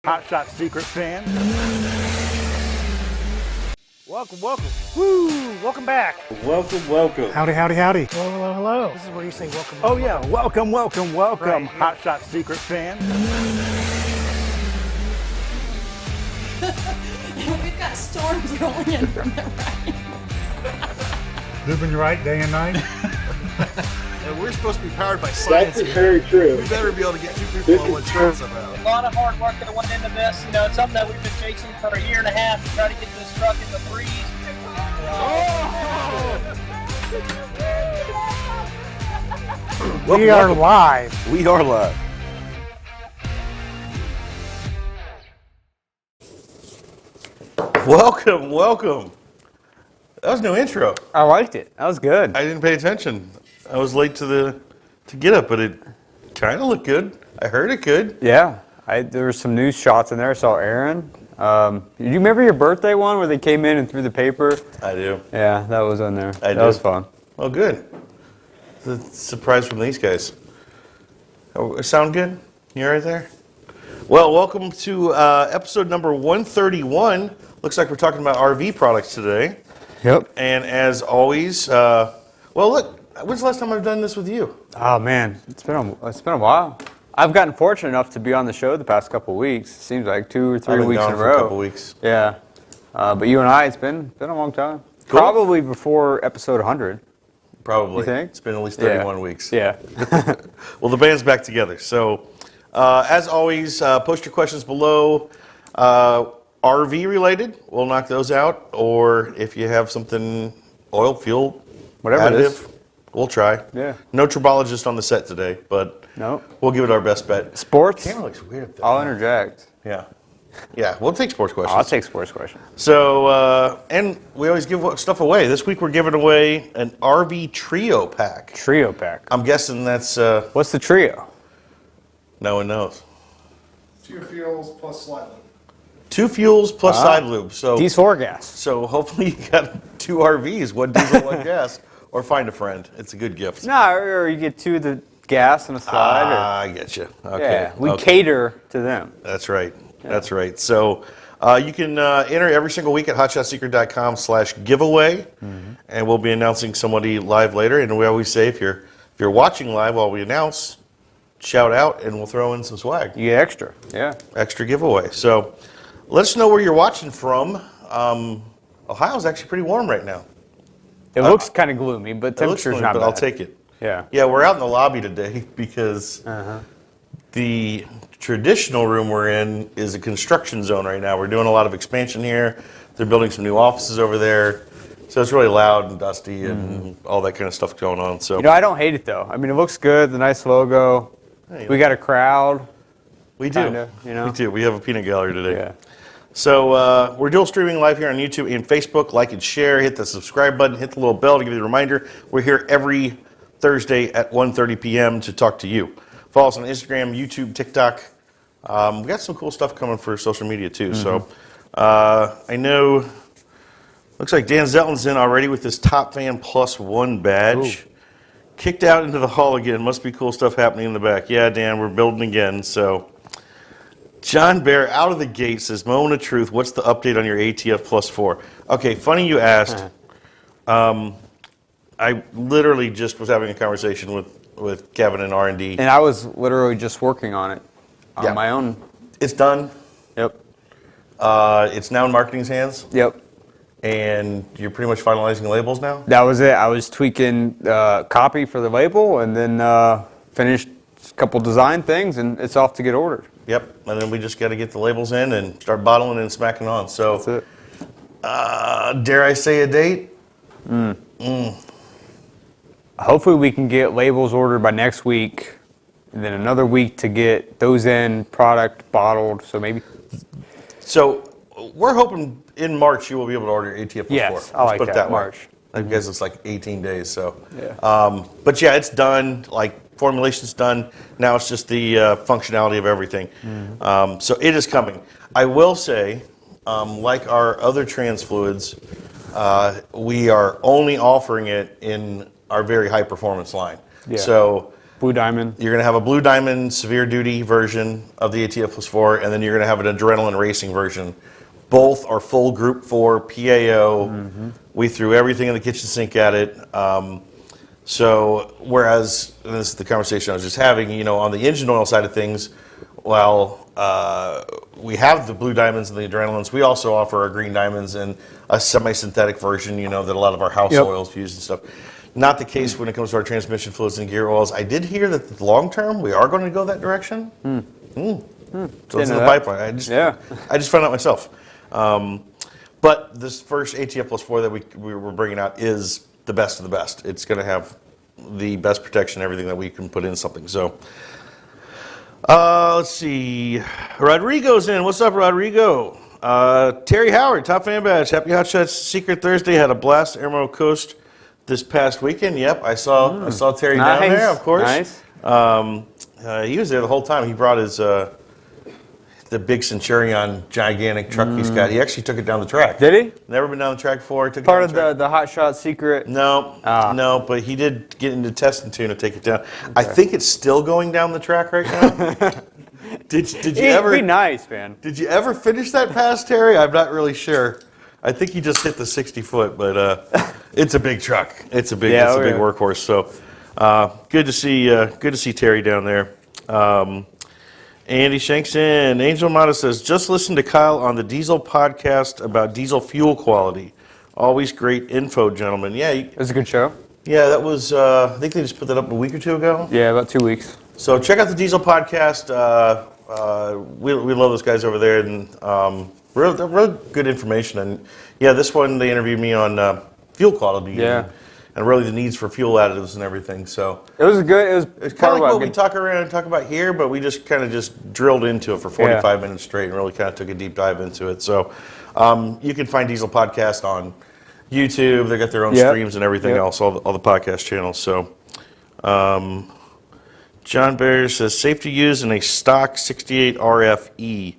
Hot Shot Secret fan. Welcome. Woo! Welcome back. Welcome. Howdy. Hello. This is where you say welcome. Oh yeah, welcome. Right. Hot Shot Secret fan. We've got storms rolling in from the right. Living right day and night. And we're supposed to be powered by science. That's very true. We better be able to get two people on one shot somehow. A lot of hard work that went into this. You know, it's something that we've been chasing for a year and a half to try to get this truck in the threes. We are live. We are live. Welcome. That was no intro. I liked it. That was good. I didn't pay attention. I was late to get up, but it kind of looked good. I heard it good. Yeah. There were some news shots in there. I saw Aaron. Do you remember your birthday one where they came in and threw the paper? I do. Yeah, that was in there. I That do. was fun. Well, good. It's a surprise from these guys. Oh, sound good? You right there? Well, welcome to episode number 131. Looks like we're talking about RV products today. Yep. And as always, well, look, when's the last time I've done this with you? Oh man, it's been a while. I've gotten fortunate enough to be on the show the past couple of weeks. It seems like 2 or 3 I've been weeks gone in a for row. a couple weeks. Yeah. But you and I, it's been a long time. Cool. Probably before episode 100. Probably. You think? It's been at least 31 weeks. Yeah. Well, the band's back together. So, as always, post your questions below. RV related, we'll knock those out. Or if you have something oil, fuel, Whatever it is. additive, we'll try. Yeah. No tribologist on the set today, but No. we'll give it our best bet. Sports. Camera looks weird up there. I'll interject. Yeah, we'll take sports questions. I'll take sports questions. So, and we always give stuff away. This week we're giving away an RV Trio pack. Trio pack. I'm guessing that's, What's the trio? no one knows. 2 fuels plus slide loop. 2 fuels plus side lube. So, Diesel gas. so hopefully you got 2 RVs, 1 diesel, 1 gas, or find a friend. It's a good gift. No, or you get 2 of the gas and a slide. I get you. Okay. Yeah, we okay. cater to them. That's right. That's right. So you can enter every single week at hotshotsecret.com/giveaway, and we'll be announcing somebody live later. And we always say if you're watching live while we announce, shout out, and we'll throw in some swag, You get extra. Yeah. extra giveaway. So let us know where you're watching from. Ohio's actually pretty warm right now. It looks kind of gloomy, but It looks temperature's gloomy, not but bad. I'll take it. Yeah. Yeah, we're out in the lobby today because the traditional room we're in is a construction zone right now. We're doing a lot of expansion here. They're building some new offices over there. So it's really loud and dusty and all that kind of stuff going on. So You know, I don't hate it though. I mean, it looks good. The nice logo. Hey, We got a crowd. we do. kinda, you know? We do. We have a peanut gallery today. Yeah. So we're dual streaming live here on YouTube and Facebook. Like and share. Hit the subscribe button. Hit the little bell to give you a reminder. We're here every Thursday at 1:30 p.m. to talk to you. Follow us on Instagram, YouTube, TikTok. We got some cool stuff coming for social media too. So I know. Looks like Dan Zetlin's in already with his Top Fan +1 badge. Kicked out into the hall again. Must be cool stuff happening in the back. Yeah, Dan, we're building again. So John Bear out of the gate says, "Moment of truth. What's the update on your ATF +4?" Okay, funny you asked. I literally just was having a conversation with Kevin and R&D. And I was literally just working on it on Yeah. my own. It's done. Yep. It's now in marketing's hands, Yep. and you're pretty much finalizing the labels now. That was it. I was tweaking copy for the label and then finished a couple design things, and it's off to get ordered. Yep, and then we just got to get the labels in and start bottling and smacking on. So, That's it. dare I say a date? Hopefully we can get labels ordered by next week, and then another week to get those in, product bottled. So maybe. So we're hoping in March you will be able to order ATF +4. Yes, I like put it that, way. March. I guess it's like 18 days. So, Yeah. but yeah, it's done. Like formulation's done. Now it's just the functionality of everything. So it is coming. I will say, like our other trans fluids, we are only offering it in our very high performance line. Yeah. So Blue Diamond. You're going to have a Blue Diamond severe duty version of the ATF Plus 4, and then you're going to have an Adrenaline Racing version. Both are full Group 4 PAO. We threw everything in the kitchen sink at it. So whereas, and this is the conversation I was just having, you know, on the engine oil side of things, while we have the Blue Diamonds and the Adrenalines, we also offer our Green Diamonds and a semi-synthetic version, you know, that a lot of our house oils use and stuff. Not the case when it comes to our transmission fluids and gear oils. I did hear that long term we are going to go that direction. So it's in the pipeline. I just found out myself. But this first ATF Plus 4 that we were bringing out is the best of the best. It's going to have the best protection, everything that we can put in something. So let's see. Rodrigo's in. What's up, Rodrigo? Terry Howard, top fan badge. Happy Hot Shots Secret Thursday. Had a blast at Emerald Coast this past weekend. Yep, I saw Terry down there, of course. Nice. He was there the whole time. He brought his the big Centurion gigantic truck he's got. He actually took it down the track. Did he? Never been down the track before. Took Part it down of the Hot Shot secret? No, no, but he did get into testing tune to take it down. Okay. I think it's still going down the track right now. Did you ever? Be nice, man. Did you ever finish that pass, Terry? I'm not really sure. I think he just hit the 60 foot, but it's a big truck. It's a big, big workhorse. So good to see Terry down there. Andy Shanks in. Angel Mata says, just listen to Kyle on the Diesel podcast about diesel fuel quality. Always great info, gentlemen. Yeah, it was a good show. Yeah, that was. I think they just put that up a week or two ago. Yeah, about 2 weeks. So check out the Diesel podcast. We love those guys over there, and real good information. And yeah, this one they interviewed me on fuel quality. Yeah. And really the needs for fuel additives and everything. So it was good. It was kind of like what we talk about here, but we just kind of just drilled into it for 45 minutes straight and really kind of took a deep dive into it. So you can find Diesel Podcast on YouTube. They got their own streams and everything else, all the podcast channels. So John Bear says, safe to use in a stock 68 RFE.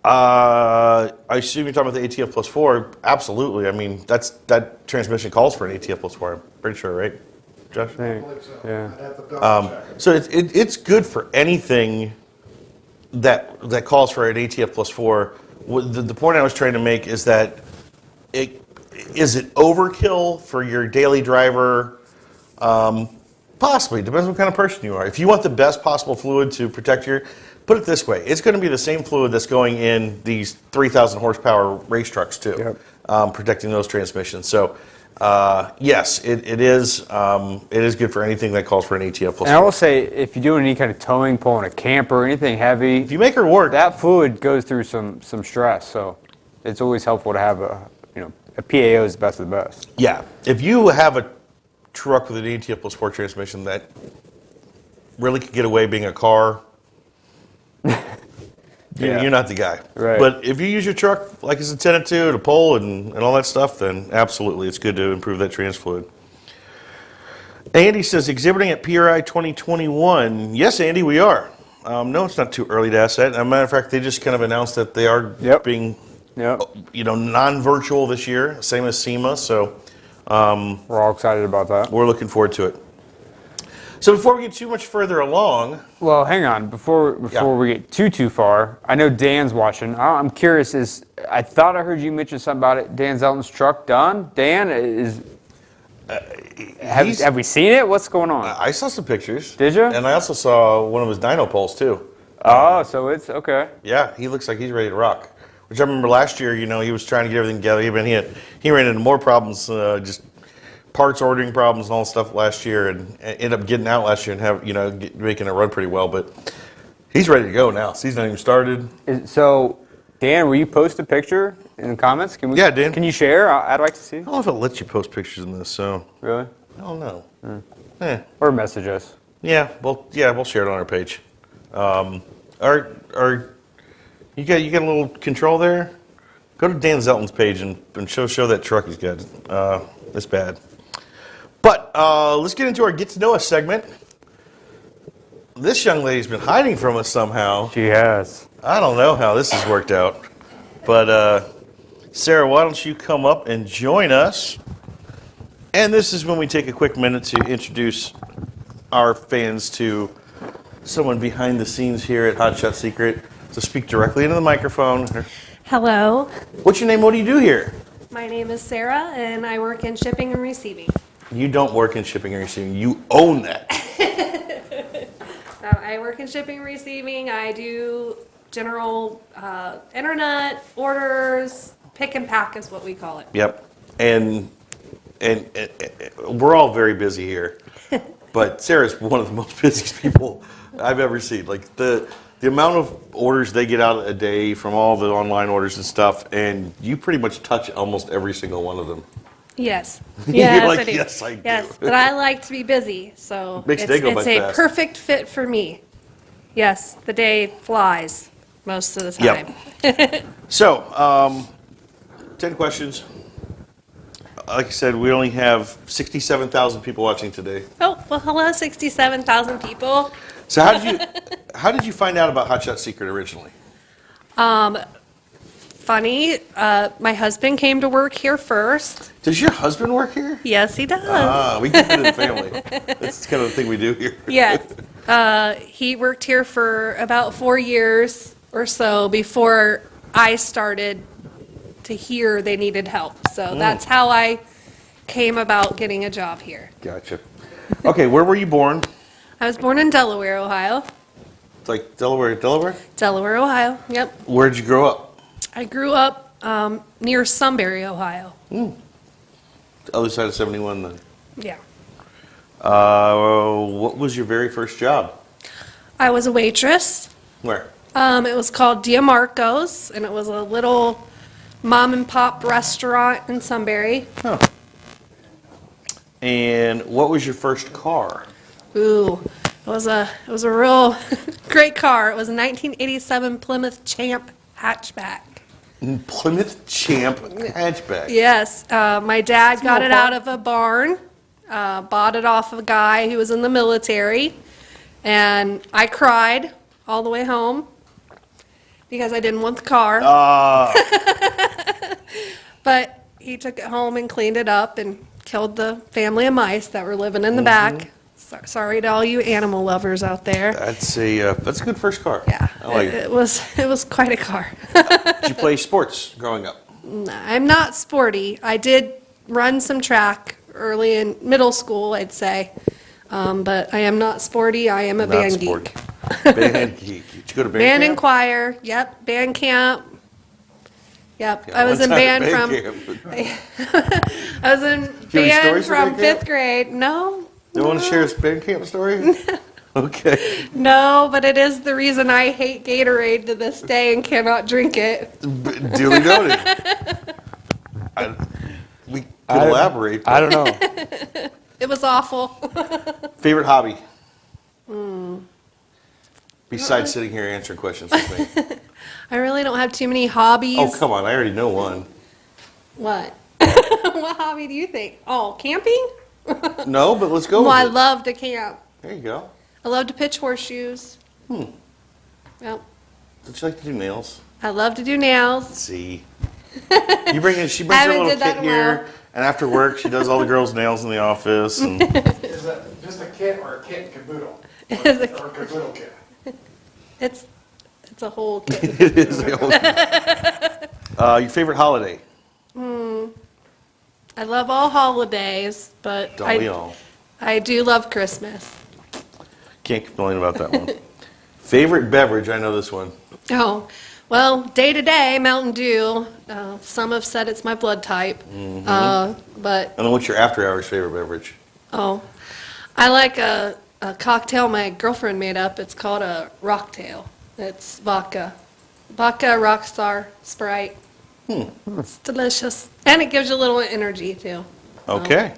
I assume you're talking about the ATF Plus 4. Absolutely. I mean, that transmission calls for an ATF Plus 4. I'm pretty sure, right, Josh? I believe so. Yeah. I'd have to double check. So it's good for anything that calls for an ATF Plus 4. The point I was trying to make is that is it overkill for your daily driver? Possibly. Depends what kind of person you are. If you want the best possible fluid to protect put it this way, it's going to be the same fluid that's going in these 3,000 horsepower race trucks too, protecting those transmissions. So yes, it is good for anything that calls for an ATF Plus. And I will say, if you're doing any kind of towing, pulling a camper, anything heavy, if you make her work, that fluid goes through some stress. So it's always helpful to have a PAO is the best of the best. Yeah, if you have a truck with an ATF Plus 4 transmission that really could get away being a car, you're not the guy. Right. But if you use your truck like it's intended to pull and all that stuff, then absolutely it's good to improve that trans fluid. Andy says, exhibiting at PRI 2021. Yes, Andy, we are. No, it's not too early to ask that. As a matter of fact, they just kind of announced that they are being non-virtual this year, same as SEMA. So we're all excited about that. We're looking forward to it. So before we get too much further along... Well, hang on. Before we get too far, I know Dan's watching. I'm curious, I thought I heard you mention something about it. Dan Zelton's truck done? Dan, have we seen it? What's going on? I saw some pictures. Did you? And I also saw one of his dyno poles, too. Oh, so it's okay. Yeah, he looks like he's ready to rock. Which I remember last year, he was trying to get everything together. He ran into more problems, just parts ordering problems and all that stuff last year, and ended up getting out last year and making it run pretty well. But he's ready to go now. Season even started. So, Dan, will you post a picture in the comments? Yeah, Dan. Can you share? I'd like to see. I don't know if it lets you post pictures in this. So really, I don't know. Or message us. Yeah, we'll share it on our page. You got a little control there? Go to Dan Zelton's page and show that truck he's got. It's bad. But let's get into our Get to Know Us segment. This young lady's been hiding from us somehow. She has. I don't know how this has worked out. But Sarah, why don't you come up and join us? And this is when we take a quick minute to introduce our fans to someone behind the scenes here at Hot Shot Secret to speak directly into the microphone. Hello, What's your name? What do you do here? my name is Sarah and I work in shipping and receiving. You don't work in shipping and receiving. You own that. I work in shipping and receiving. I do general internet orders, pick and pack is what we call it. Yep. And we're all very busy here, but Sarah's one of the most busiest people I've ever seen. Like the amount of orders they get out a day from all the online orders and stuff, and you pretty much touch almost every single one of them. Yes. You're Yes, like, I do. "Yes, I do." Yes, but I like to be busy, so Makes the day go by it's a fast. perfect fit for me. Yes, the day flies most of the time. Yep. So, 10 questions. Like I said, we only have 67,000 people watching today. Oh, well, hello, 67,000 people. So how did you find out about Hot Shot Secret originally? Funny, my husband came to work here first. Does your husband work here? Yes, he does. We keep it in the family. That's kind of the thing we do here. Yes. He worked here for about 4 years or so before I started to hear they needed help. So that's how I came about getting a job here. Gotcha. Okay, where were you born? I was born in Delaware, Ohio. It's like Delaware. Delaware, Ohio. Yep. Where'd you grow up? I grew up near Sunbury, Ohio. Other side of 71 then. Yeah. What was your very first job? I was a waitress. Where? It was called Diamarco's, and it was a little mom and pop restaurant in Sunbury. Oh. And what was your first car? Ooh, it was a real great car. It was a 1987 Plymouth Champ hatchback. Plymouth Champ hatchback. Yes, my dad got Small it car. out of a barn, bought it off of a guy who was in the military, and I cried all the way home because I didn't want the car. But he took it home and cleaned it up and killed the family of mice that were living in the back. Sorry to all you animal lovers out there. That's a good first car. Yeah, I like it. it was quite a car. Did you play sports growing up? I'm not sporty. I did run some track early in middle school, I'd say. But I am not sporty. I am a Not band sporty. geek. Band geek. Did you go to band Band camp? and choir. Yep. Band camp. Yep. Yeah, I was one in time at band from. camp. I was in you have any band stories from from band camp? 5th grade. No. You want to share a band camp story? Okay. No, but it is the reason I hate Gatorade to this day and cannot drink it. Duly noted. We could elaborate. I don't know. It was awful. Favorite hobby? Besides sitting here answering questions with me. I really don't have too many hobbies. Oh, come on. I already know one. What? What hobby do you think? Oh, camping? No, but let's go Well, I with it. love to camp. There you go. I love to pitch horseshoes. Yep. Don't you like to do nails? I love to do nails. Let's see. She brings her Haven't little did that kit in a here, while. and after work she does all the girls' nails in the office. And Is that just a kit or a kit and caboodle? Or a caboodle kit? It's a whole kit. it is. Your favorite holiday? I love all holidays, but Don't we all? I do love Christmas. Can't complain about that one. Favorite beverage? I know this one. Oh, well, day to day, Mountain Dew. Some have said it's my blood type. But, And then what's your after hours favorite beverage? oh, I like a cocktail my girlfriend made up. It's called a Rocktail. It's vodka. Vodka, Rockstar, Sprite. It's delicious. And it gives you a little energy, too. Okay.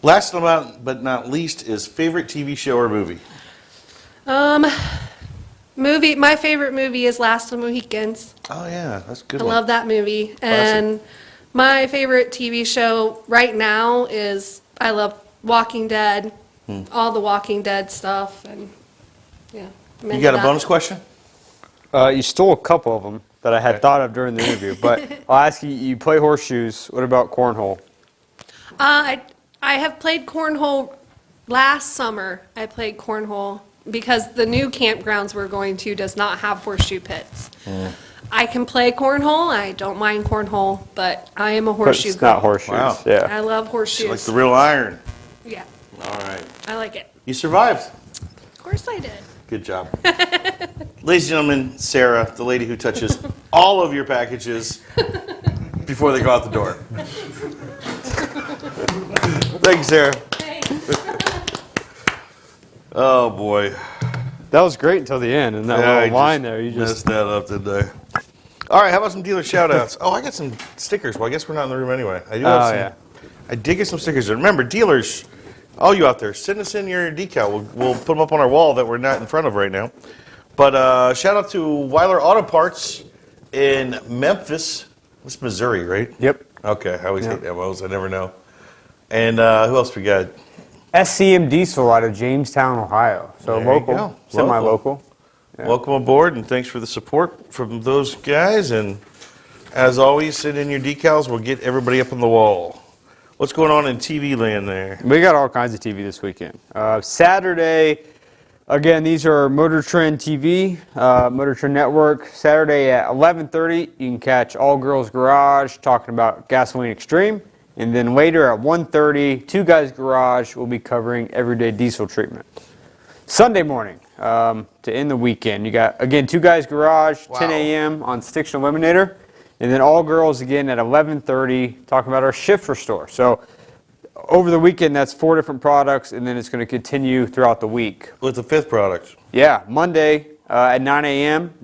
Last but not least is favorite TV show or movie? My favorite movie is Last of the Mohicans. Oh yeah, that's a good I one. love that movie. And my favorite TV show right now is I love Walking Dead, all the Walking Dead stuff, and yeah. I'm You into got a that. bonus question? You stole a couple of them that I had thought of during the interview, but I'll ask you, you play horseshoes. What about cornhole? I have played cornhole last summer, I played cornhole because the new campgrounds we're going to does not have horseshoe pits. I can play cornhole. I don't mind cornhole, but I am a But horseshoe it's not girl. horseshoes. Wow. Yeah. I love horseshoes. Like the real iron. Yeah, All right. I like it. You survived. Of course I did. Good job. Ladies and gentlemen, Sarah, the lady who touches all of your packages before they go out the door. Thank you, Sarah. Oh, boy. That was great until the end, and that Yeah, I little line just there. You messed just that up, didn't I? All right, how about some dealer shout-outs? Oh, I got some stickers. Well, I guess we're not in the room anyway. I do have some. yeah. I did get some stickers. And remember, dealers, all you out there, send us in your decal. We'll put them up on our wall that we're not in front of right now. But shout out to Weiler Auto Parts in Memphis. That's Missouri, right? Yep. Okay, I always hate MOs. I never know. And who else we got? SCM Diesel out of Jamestown, Ohio. So There you local, go. semi-local. Yeah. Welcome aboard, and thanks for the support from those guys. And as always, send in your decals. We'll get everybody up on the wall. What's going on in TV land there? We got all kinds of TV this weekend. Saturday, again, these are Motor Trend TV, Motor Trend Network. Saturday at 11:30, you can catch All Girls Garage talking about Gasoline Extreme. And then later at 1:30, Two Guys Garage will be covering everyday diesel treatment. Sunday morning, to end the weekend, you got, again, Two Guys Garage, 10 a.m. on Stiction Eliminator. And then All Girls again at 11:30, talking about our shift restore. So over the weekend, that's 4 different products, and then it's going to continue throughout the week. With the fifth product. Yeah, Monday at 9 a.m.,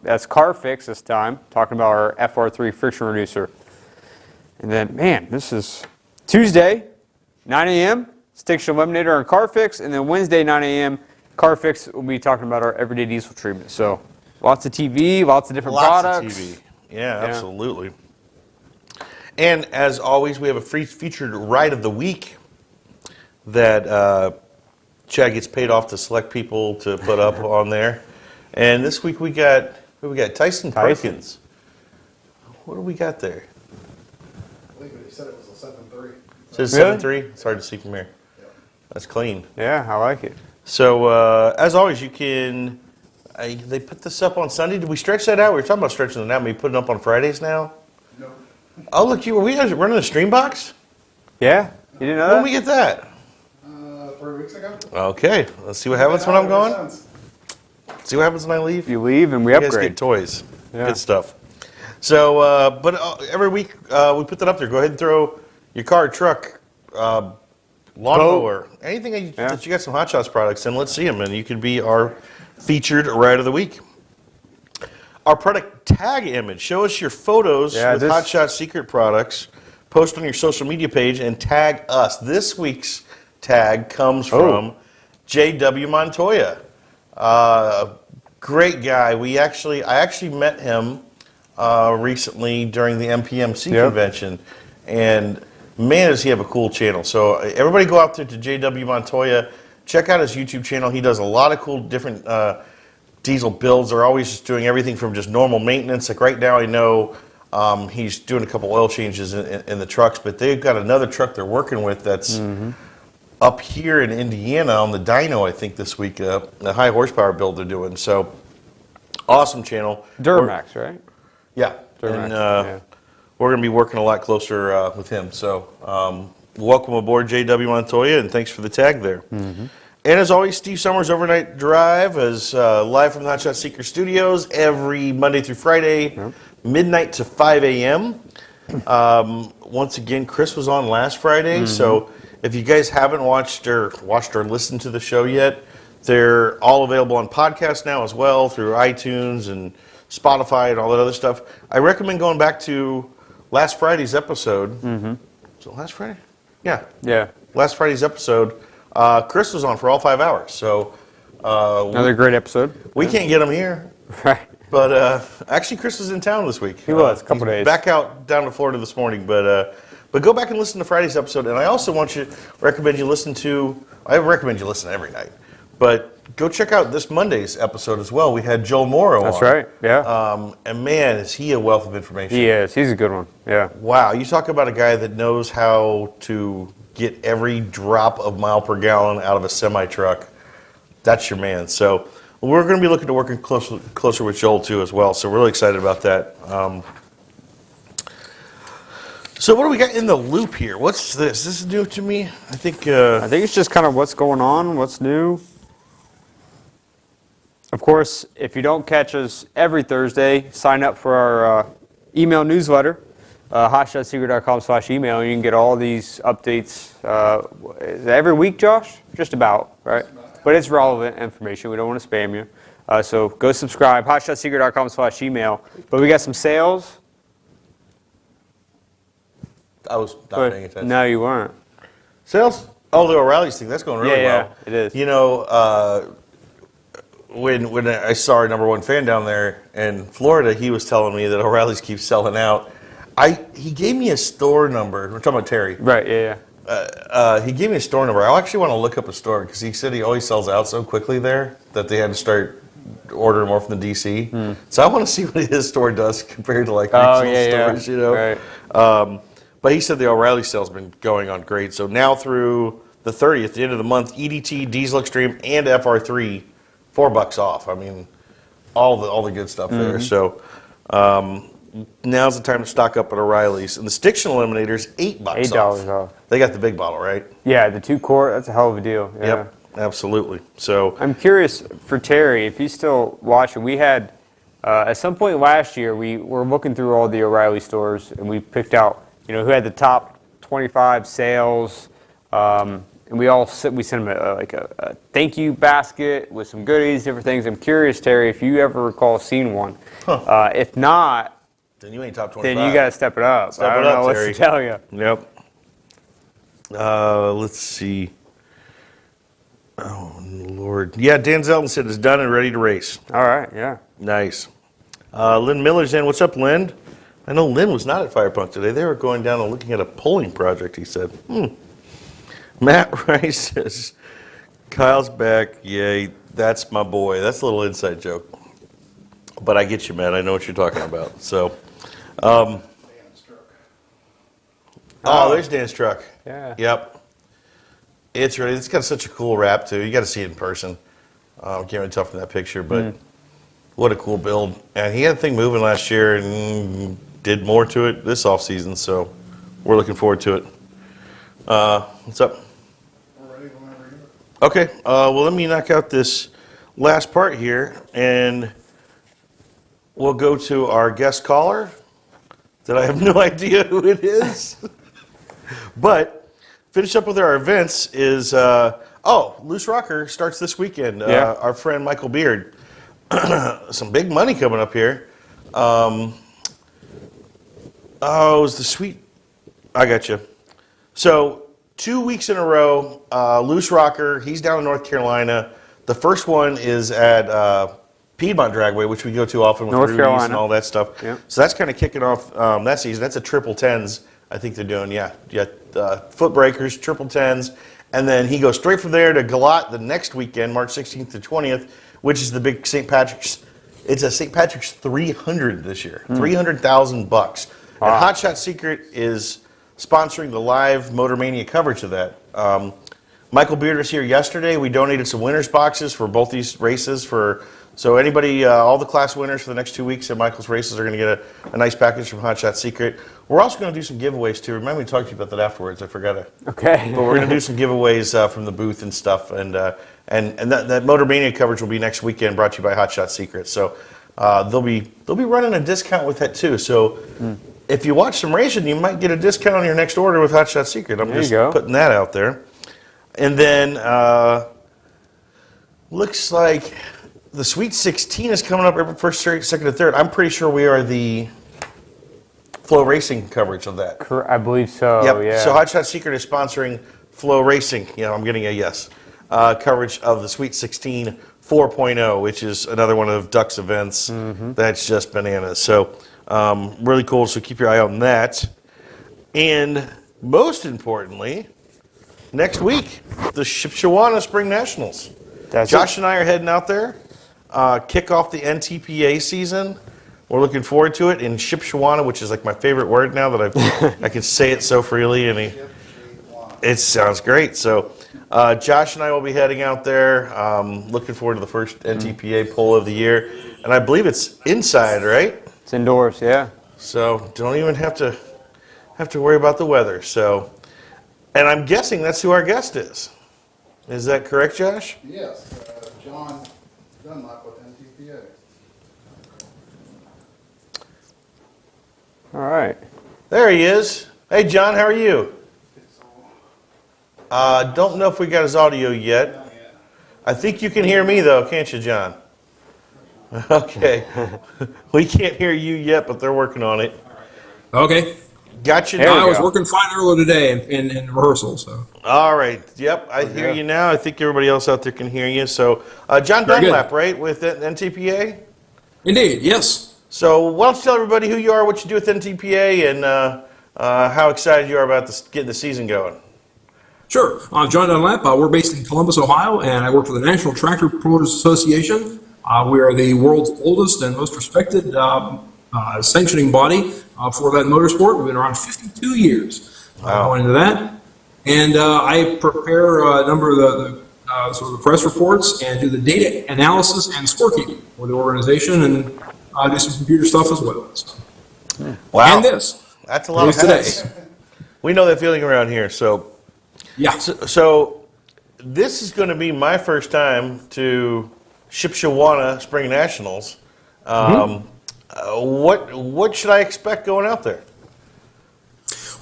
that's Car Fix this time, talking about our FR3 friction reducer. And then, man, this is Tuesday, 9 a.m., Stiction Eliminator and Car Fix, and then Wednesday, 9 a.m., Car Fix will be talking about our everyday diesel treatment. So lots of TV, lots of different products. Lots of TV. Yeah, absolutely. And as always, we have a free featured ride of the week that Chad gets paid off to select people to put up on there. And this week we got Tyson Perkins. What do we got there? I think he said it was a 7.3. It says Really? 7.3. It's hard to see from here. That's clean. Yeah, I like it. So as always, you can. They put this up on Sunday. Did we stretch that out? We were talking about stretching it out. Maybe putting it up on Fridays now. No. Oh look, were we guys running a stream box? Yeah? You didn't know When that? we get that? 3 weeks ago. Okay, let's see what happens when I'm gone. See what happens when I leave. You leave and we You guys upgrade. get toys. Yeah. Good stuff. So, but every week we put that up there. Go ahead and throw your car, truck, lawnmower, anything that you got some Hot Shots products in. Let's see them, and you could be our featured ride of the week. Our product tag image. Show us your photos with Hot Shots secret products. Post on your social media page and tag us. This week's tag comes from J.W. Montoya. Great guy. I actually met him recently during the MPMC convention, and man, does he have a cool channel. So everybody go out there to J.W. Montoya. Check out his YouTube channel. He does a lot of cool different diesel builds. They're always just doing everything from just normal maintenance. Like right now I know he's doing a couple oil changes in the trucks, but they've got another truck they're working with that's up here in Indiana on the dyno, I think, this week. The high horsepower build they're doing. So awesome channel. Duramax, right? Yeah. Duramax, And we're going to be working a lot closer with him. So welcome aboard, J.W. Montoya, and thanks for the tag there. And as always, Steve Summers Overnight Drive is live from the Hot Shot Seeker Studios every Monday through Friday, midnight to 5 a.m. Once again, Chris was on last Friday, so if you guys haven't watched or listened to the show yet, they're all available on podcast now as well through iTunes and Spotify and all that other stuff. I recommend going back to last Friday's episode. Was it last Friday? Yeah. Yeah. Last Friday's episode. Chris was on for all 5 hours, so Another great episode. we can't get him here. Right. But actually, Chris was in town this week. He was, a couple he's days. Back out down to Florida this morning, but go back and listen to Friday's episode. And I also recommend you listen to. I recommend you listen every night, but go check out this Monday's episode as well. We had Joel Morrow on. That's right. Yeah. And man, is he a wealth of information. He is. He's a good one. Yeah. Wow, you talk about a guy that knows how to get every drop of mile per gallon out of a semi truck, that's your man. So we're going to be looking to working closer with Joel too as well. So we're really excited about that. So what do we got in the loop here? What's this? This is new to me. I think it's just kind of what's going on, what's new. Of course, if you don't catch us every Thursday, sign up for our email newsletter, hotshotsecret.com/email, and you can get all these updates every week, Josh? Just about, right? But it's relevant information. We don't want to spam you. So go subscribe, hotshotsecret.com/email. But we got some sales. I was not paying attention. No, you weren't. Sales? Oh, the O'Reilly's thing. That's going really well. Yeah, it is. You know, when I saw our number one fan down there in Florida, he was telling me that O'Reilly's keeps selling out. He gave me a store number. We're talking about Terry. Right, yeah. He gave me a store number. I actually want to look up a store because he said he always sells out so quickly there that they had to start ordering more from the DC. So I want to see what his store does compared to like regional stores, you know. Right. But he said the O'Reilly sale's been going on great. So now through the 30th, the end of the month, EDT, Diesel Extreme, and FR3, $4 off. I mean, all the good stuff there. So now's the time to stock up at O'Reilly's. And the Stiction Eliminator's $8 $8 off. They got the big bottle, right? Yeah, the 2-quart, that's a hell of a deal. Yeah. Yep, absolutely. So I'm curious for Terry, if he's still watching, we had, at some point last year, we were looking through all the O'Reilly stores, and we picked out, who had the top 25 sales, and we sent him a thank you basket with some goodies, different things. I'm curious, Terry, if you ever recall seeing one. If not, then you ain't top 25. then you got to step it up. Step I don't it up, know what Terry. to tell you. Yep. Let's see. Oh, Lord. Yeah, Dan Zelton said it's done and ready to race. All right, yeah. Nice. Lynn Miller's in. What's up, Lynn? I know Lynn was not at Firepunk today. They were going down and looking at a polling project, he said. Matt Rice says, Kyle's back. Yay, that's my boy. That's a little inside joke. But I get you, Matt. I know what you're talking about. So, Dan's truck. oh, there's Dan's truck. Yeah. Yep. It's ready. It's got such a cool wrap, too. You got to see it in person. Can't really tell from that picture, but what a cool build. And he had the thing moving last year and did more to it this offseason, so we're looking forward to it. What's up? We're ready whenever you are. Okay, well, let me knock out this last part here, and we'll go to our guest caller that I have no idea who it is. But finish up with our events is, Loose Rocker starts this weekend. Our friend Michael Beard. Some big money coming up here. It's the sweet. I got you. So 2 weeks in a row, Loose Rocker. He's down in North Carolina. The first one is at Piedmont Dragway, which we go to often with North Rudy's Carolina. and all that stuff. Yep. So that's kind of kicking off that season. That's a triple tens. I think they're doing. Foot breakers, triple tens, and then he goes straight from there to Galat the next weekend, March 16th to 20th, which is the big St. Patrick's. It's a St. Patrick's 300 this year, $300,000. Wow. And Hot Shot Secret is sponsoring the live Motor Mania coverage of that. Michael Beard was here yesterday. We donated some winners boxes for both these races. So anybody, all the class winners for the next 2 weeks at Michael's races are going to get a nice package from Hot Shot Secret. We're also going to do some giveaways too. Remember me to talk to you about that afterwards. I forgot to. Okay. But we're going to do some giveaways from the booth and stuff. And that Motor Mania coverage will be next weekend, brought to you by Hot Shot Secret. So they'll be running a discount with that too. So if you watch some racing, you might get a discount on your next order with Hot Shot Secret. I'm just putting that out there. And then looks like the Sweet 16 is coming up April 1st, 2nd, and 3rd. I'm pretty sure we are the Flow Racing coverage of that. I believe so, Yep. yeah. So Hot Shot Secret is sponsoring Flow Racing. I'm getting a yes. Coverage of the Sweet 16 4.0, which is another one of Duck's events that's just bananas. So really cool. So keep your eye on that. And most importantly, next week, the Shipshewana Spring Nationals. Josh and I are heading out there. Kick off the NTPA season. We're looking forward to it in Shipshewana, which is like my favorite word now that I can say it so freely. And It sounds great. So, Josh and I will be heading out there. Looking forward to the first NTPA poll of the year, and I believe it's inside, right? It's indoors, yeah. So don't even have to worry about the weather. So, and I'm guessing that's who our guest is. Is that correct, Josh? Yes, John Dunlap with NTPA. All right. There he is. Hey, John, how are you? Don't know if we got his audio yet. I think you can hear me, though, can't you, John? Okay. We can't hear you yet, but they're working on it. Okay. Got you There now. we I was go. working fine earlier today in rehearsal. So All right. Yep, I hear you now. I think everybody else out there can hear you. So, John Very good. Dunlap, right, with NTPA? indeed, yes. So why don't you tell everybody who you are, what you do with NTPA, and how excited you are about getting the season going. Sure. I'm John Dunlap. We're based in Columbus, Ohio, and I work for the National Tractor Promoters Association. We are the world's oldest and most respected sanctioning body for that motorsport. We've been around 52 years going into that. And I prepare a number of the sort of the press reports and do the data analysis and scorekeeping for the organization, and do some computer stuff as well. So. Wow. And this. That's a lot of Today. hats. We know that feeling around here. So Yeah. this is going to be my first time to Shipshewana Spring Nationals. What should I expect going out there?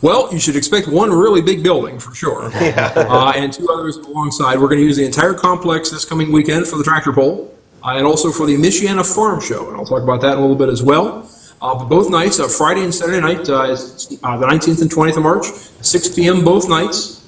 Well, you should expect one really big building for sure, and two others alongside. We're going to use the entire complex this coming weekend for the tractor pull, and also for the Michiana Farm Show, and I'll talk about that in a little bit as well. But both nights, Friday and Saturday night, is the 19th and 20th of March, 6 p.m. both nights.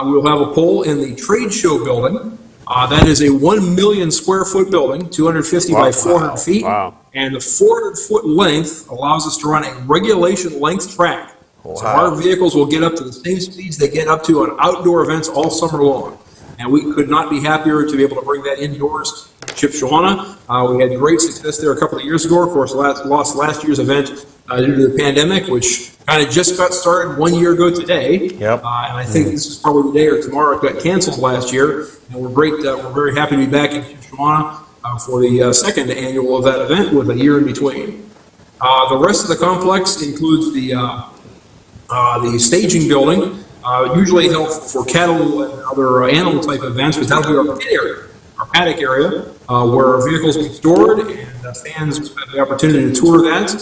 We'll have a poll in the trade show building. That is a 1 million square foot building, 250 by 400 feet, and the 400 foot length allows us to run a regulation length track. So our vehicles will get up to the same speeds they get up to on outdoor events all summer long. And we could not be happier to be able to bring that indoors to Shipshewana. We had great success there a couple of years ago. Of course, lost last year's event due to the pandemic, which kind of just got started 1 year ago today. Yep. And I think this is probably the day or tomorrow. It got canceled last year. And we're great. We're very happy to be back in Shipshewana for the second annual of that event with a year in between. The rest of the complex includes the staging building, usually held for cattle and other animal type events, but that'll be our pit area, our paddock area, where our vehicles will be stored, and fans have the opportunity to tour that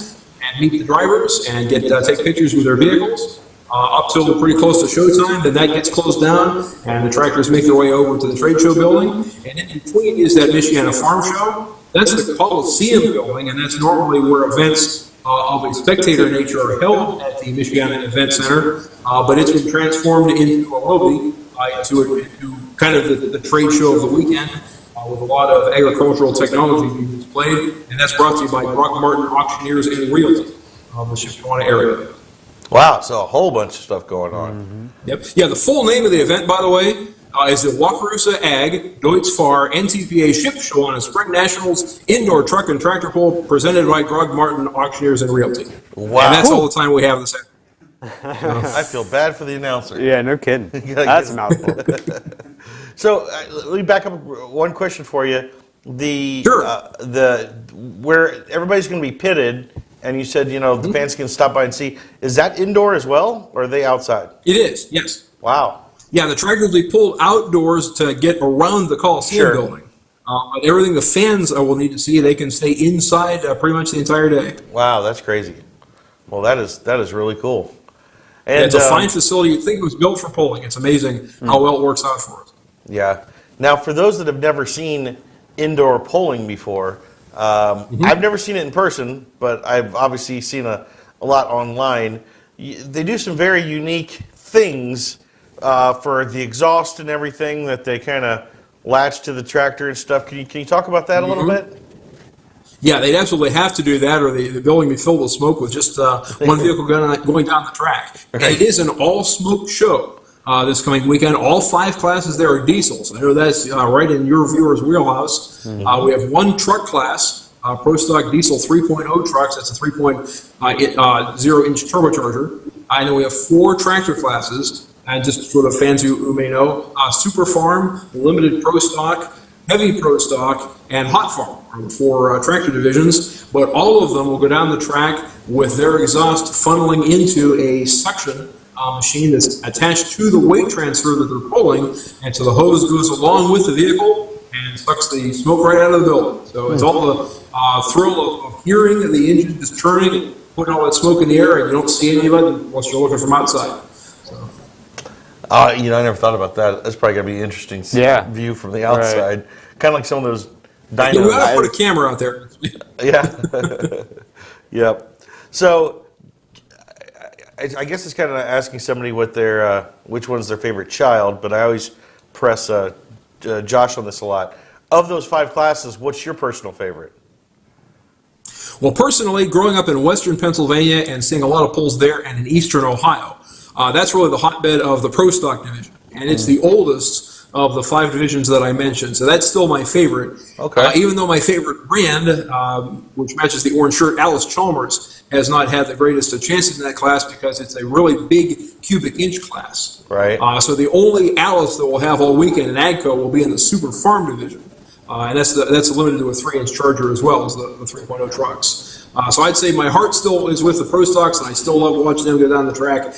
and meet the drivers and take pictures with their vehicles up till pretty close to showtime. Then that gets closed down, and the tractors make their way over to the trade show building. And in between is that Michiana Farm Show. That's the Coliseum building, and that's normally where events of a spectator nature are held at the Michiana Event Center, but it's been transformed into a lobby, into kind of the trade show of the weekend, with a lot of agricultural technology being displayed, and that's brought to you by Brock Martin Auctioneers and Realty of the Shipshewana area. Wow, so a whole bunch of stuff going on. Yep. Yeah, the full name of the event, by the way, is the Wakarusa Ag Deutz Fahr NTPA Shipshewana Spring Nationals Indoor Truck and Tractor Pull presented by Grog Martin Auctioneers and Realty. Wow. And that's all the time we have this afternoon. I feel bad for the announcer. Yeah, no kidding. That's a mouthful. So let me back up one question for you. Sure. Where everybody's going to be pitted, and you said the fans can stop by and see. Is that indoor as well, or are they outside? It is, yes. Wow. Yeah, the tractors will be pulled outdoors to get around the Coliseum Sure. building. But everything the fans will need to see, they can stay inside pretty much the entire day. Wow, that's crazy. Well, that is really cool. And It's a fine facility. You'd think it was built for polling. It's amazing how well it works out for us. Yeah. Now, for those that have never seen indoor polling before, I've never seen it in person, but I've obviously seen a lot online. They do some very unique things for the exhaust and everything that they kind of latch to the tractor and stuff. Can you talk about that a little bit? Yeah, they'd absolutely have to do that, or the building would be filled with smoke with just one vehicle going down the track. And it is an all-smoke show this coming weekend. All 5 classes there are diesels. I know that's right in your viewer's wheelhouse. We have one truck class, Pro Stock Diesel 3.0 trucks. That's a 3.0-inch turbocharger. And then we have 4 tractor classes. and just for the fans who may know, Super Farm, Limited Pro Stock, Heavy Pro Stock, and Hot Farm are the four tractor divisions, but all of them will go down the track with their exhaust funneling into a suction machine that's attached to the weight transfer that they're pulling, and so the hose goes along with the vehicle and sucks the smoke right out of the building. So it's all the thrill of hearing the engine just turning and putting all that smoke in the air, and you don't see any of it unless you're looking from outside. So. I never thought about that. That's probably going to be an interesting view from the outside. Right. Kind of like some of those dynos. Yeah, we got to put a camera out there. Yeah. Yep. So I guess it's kind of asking somebody what their which one's their favorite child, but I always press Josh on this a lot. Of those 5 classes, what's your personal favorite? Well, personally, growing up in western Pennsylvania and seeing a lot of pulls there and in eastern Ohio, that's really the hotbed of the Pro Stock division, and it's the oldest of the 5 divisions that I mentioned, so that's still my favorite. Okay. Even though my favorite brand, which matches the orange shirt, Allis-Chalmers, has not had the greatest of chances in that class because it's a really big cubic inch class. Right. So the only Allis that we'll have all weekend in AGCO will be in the Super Farm division, and that's limited to a 3-inch Charger as well as the 3.0 trucks. So I'd say my heart still is with the Pro Stocks, and I still love watching them go down the track,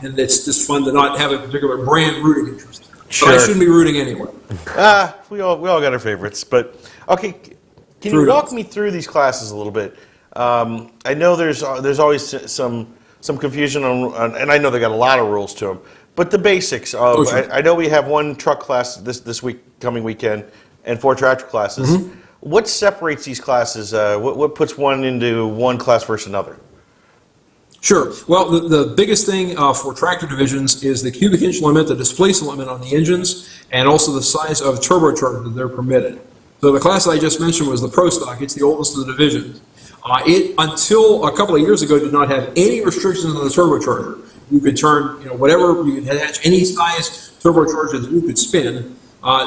and it's just fun to not have a particular brand rooting interest. Sure. But I shouldn't be rooting anyway. We all got our favorites, but okay. Can you walk me through these classes a little bit? I know there's always some confusion on, and I know they got a lot of rules to them. But the basics of, I know we have 1 truck class this coming weekend, and 4 tractor classes. Mm-hmm. What separates these classes? What puts one into one class versus another? Sure. Well, the biggest thing for tractor divisions is the cubic inch limit, the displacement limit on the engines, and also the size of turbocharger that they're permitted. So the class I just mentioned was the Pro Stock. It's the oldest of the divisions. It, until a couple of years ago, did not have any restrictions on the turbocharger. You could turn, whatever, you could attach any size turbocharger that you could spin.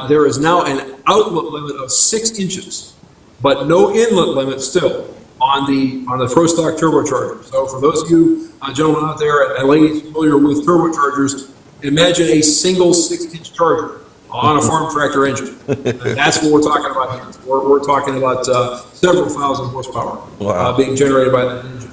There is now an outlet limit of 6 inches, but no inlet limit still on the Pro Stock turbocharger. So for those of you gentlemen out there and ladies familiar with turbochargers, imagine a single 6-inch charger on a farm tractor engine. That's what we're talking about here. We're talking about several thousand horsepower being generated by that engine.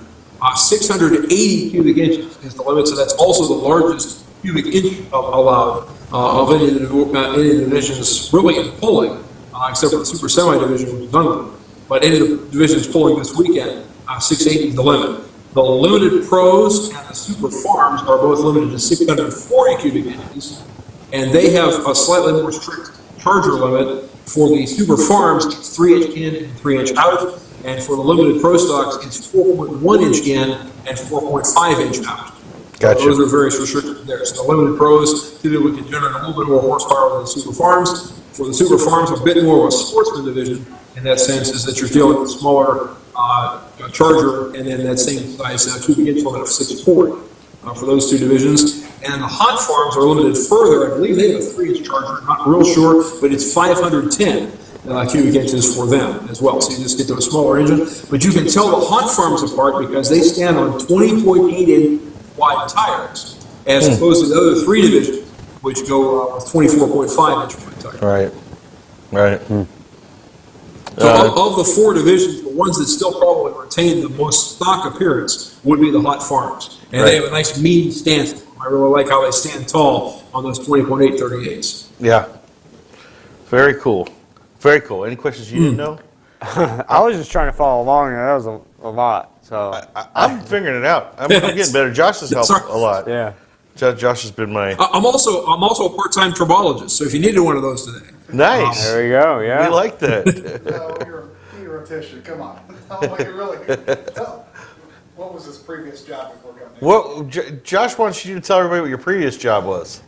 680 cubic inches is the limit, so that's also the largest cubic inch allowed of any of the divisions really in pulling, except for the Super Semi division, which is unlimited. But any of the divisions pulling this weekend, 680 is the limit. The Limited Pros and the Super Farms are both limited to 640 cubic inches, and they have a slightly more strict charger limit. For the Super Farms, it's 3-inch in and 3-inch out, and for the Limited Pro Stocks, it's 4.1-inch in and 4.5-inch out. Gotcha. Those are various restrictions there. So the Limited Pros typically can generate a little bit more horsepower than the Super Farms. For the Super Farms, a bit more of a sportsman division in that sense is that you're dealing with a smaller charger and then that same size cubic inch limit of 640 for those 2 divisions. And the Hot Farms are limited further. I believe they have a 3-inch charger, not real sure, but it's 510 cubic inches for them as well. So you just get to a smaller engine. But you can tell the Hot Farms apart because they stand on 20.8-inch wide tires as opposed to the other 3 divisions, which go with 24.5-inch wide tires. Right. So of the 4 divisions, the ones that still probably retain the most stock appearance would be the Hot Farms. And they have a nice mean stance. I really like how they stand tall on those 20.8 38s. Yeah. Very cool. Very cool. Any questions you didn't know? I was just trying to follow along, and that was a lot. So I'm figuring it out. I'm getting better. Josh has helped a lot. Yeah. Josh has been my... I'm also a part-time tribologist, so if you needed one of those today. Nice. There we go, yeah. We like that. No, you're a pediatrician, come on. What was his previous job before coming in? Well, Josh wants you to tell everybody what your previous job was.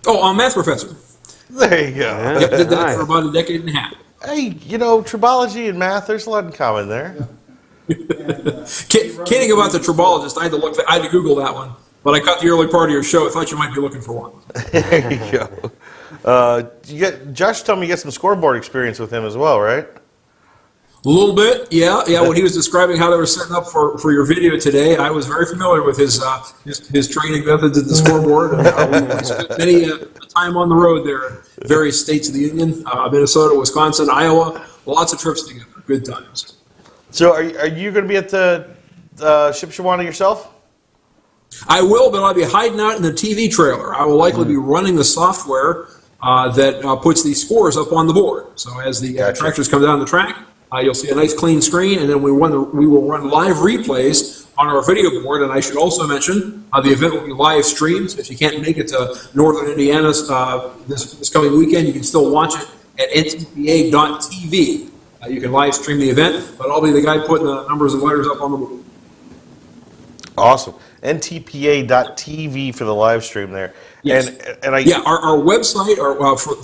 Oh, I'm a math professor. There you go. Yep, did that for about a decade and a half. Hey, tribology and math, there's a lot in common there. Yeah. And, Kidding about the tribologist, I had to Google that one, but I caught the early part of your show. I thought you might be looking for one. There you go. Josh told me you got some scoreboard experience with him as well, right? A little bit, yeah. When he was describing how they were setting up for your video today, I was very familiar with his training methods at the scoreboard. We spent many time on the road there in various states of the union, Minnesota, Wisconsin, Iowa. Lots of trips together. Good times. So are you going to be at the Shipshewana yourself? I will, but I'll be hiding out in the TV trailer. I will likely be running the software that puts these scores up on the board. So as the tractors come down the track, you'll see a nice clean screen, and then we will run live replays on our video board. And I should also mention the event will be live streamed. If you can't make it to Northern Indiana this coming weekend, you can still watch it at ntpa.tv. You can live stream the event, but I'll be the guy putting the numbers and letters up on the board. Awesome. ntpa.tv for the live stream there. Yes. Our website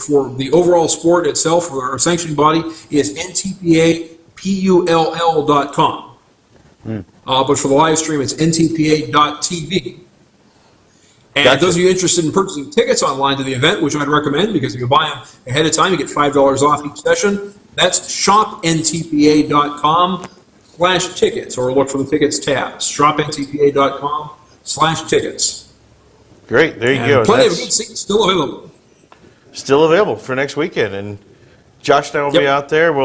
for the overall sport itself, for our sanctioning body, is ntpapull.com. But for the live stream, it's ntpa.tv. And those of you interested in purchasing tickets online to the event, which I'd recommend, because if you buy them ahead of time, you get $5 off each session. That's shopntpa.com/tickets, or look for the tickets tab. shopntpa.com/tickets. Great, there you go. Plenty of good seats still available. Still available for next weekend. And Josh and I will be out there. I do